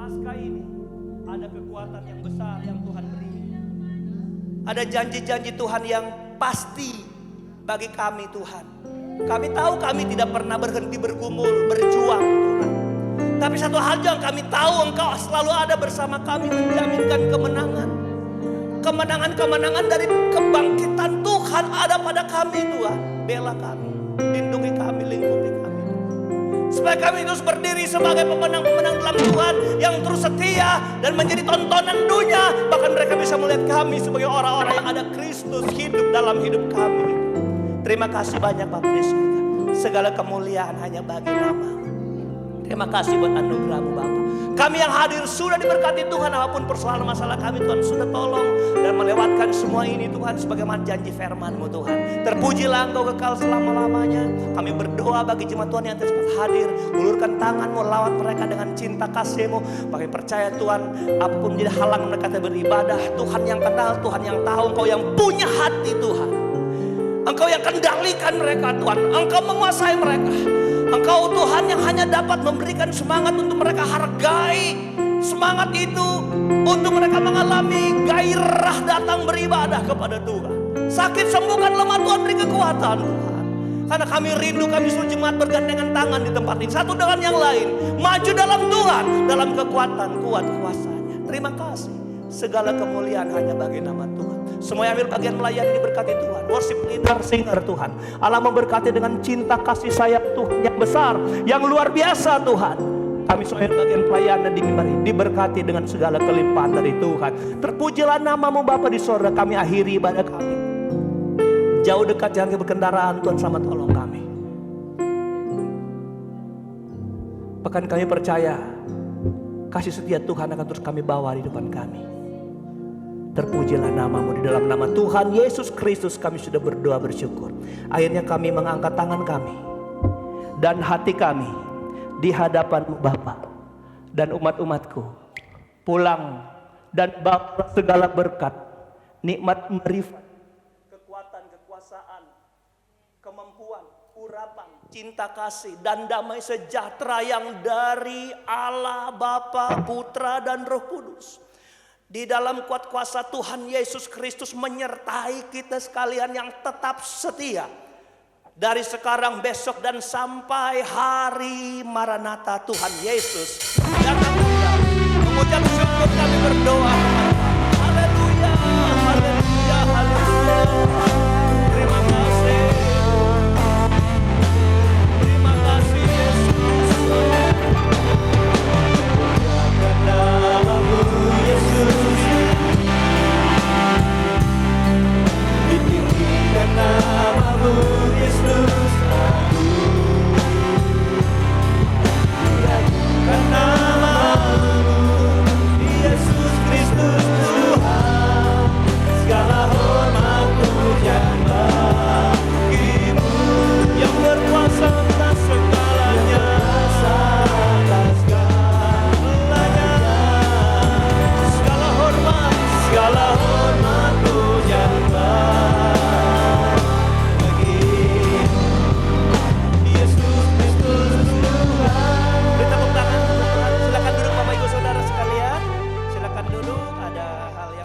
pasca ini ada kekuatan yang besar yang Tuhan beri. Ada janji-janji Tuhan yang pasti bagi kami Tuhan. Kami tahu kami tidak pernah berhenti bergumul, berjuang Tuhan. Tapi satu hal yang kami tahu, Engkau selalu ada bersama kami menjaminkan kemenangan. Kemenangan-kemenangan dari kebangkitan Tuhan ada pada kami Tuhan. Bela kami, lindungi kami, lingkupi kami. Supaya kami terus berdiri sebagai pemenang-pemenang dalam Tuhan yang terus setia dan menjadi tontonan dunia. Bahkan mereka bisa melihat kami sebagai orang-orang yang ada Kristus hidup dalam hidup kami. Terima kasih banyak Bapak di surga. Segala kemuliaan hanya bagi nama-Mu. Terima kasih buat anugerah-Mu Bapak. Kami yang hadir sudah diberkati Tuhan. Apapun persoalan masalah kami Tuhan sudah tolong dan melewatkan semua ini Tuhan sebagaimana janji firman-Mu Tuhan. Terpujilah Engkau kekal selama-lamanya. Kami berdoa bagi jemaat Tuhan yang sempat hadir. Ulurkan tangan-Mu, lawat mereka dengan cinta kasih-Mu. Kami percaya Tuhan, apapun menjadi halang mereka beribadah, Tuhan yang kenal, Tuhan yang tahu, Engkau yang punya hati Tuhan. Engkau yang kendalikan mereka Tuhan. Engkau menguasai mereka. Engkau Tuhan yang hanya dapat memberikan semangat untuk mereka hargai semangat itu, untuk mereka mengalami gairah datang beribadah kepada Tuhan. Sakit sembuhkan, lemah Tuhan beri kekuatan Tuhan. Karena kami rindu, kami seluruh jemaat bergandengan tangan di tempat ini, satu dengan yang lain, maju dalam Tuhan, dalam kekuatan kuat kuasanya. Terima kasih. Segala kemuliaan hanya bagi nama Tuhan. Semua yang ambil bagian melayani diberkati Tuhan. Worship leader, singer Tuhan. Allah memberkati dengan cinta kasih sayang Tuhan yang besar, yang luar biasa Tuhan. Kami semua yang bagian pelayanan di mimbar ini diberkati dengan segala kelimpahan dari Tuhan. Terpujilah nama-Mu Bapa di sorga. Kami akhiri ibadah kami. Jauh dekat jangan berkendaraan Tuhan, sama tolong kami. Bahkan kami percaya kasih setia Tuhan akan terus kami bawa di depan kami. Terpujilah nama-Mu, di dalam nama Tuhan Yesus Kristus kami sudah berdoa bersyukur. Akhirnya kami mengangkat tangan kami dan hati kami di hadapan-Mu Bapa, dan umat-umatku pulang dan bawa segala berkat, nikmat, marifat, kekuatan, kekuasaan, kemampuan, urapan, cinta kasih dan damai sejahtera yang dari Allah Bapa, Putra dan Roh Kudus. Di dalam kuat kuasa Tuhan Yesus Kristus menyertai kita sekalian yang tetap setia. Dari sekarang, besok dan sampai hari Maranatha Tuhan Yesus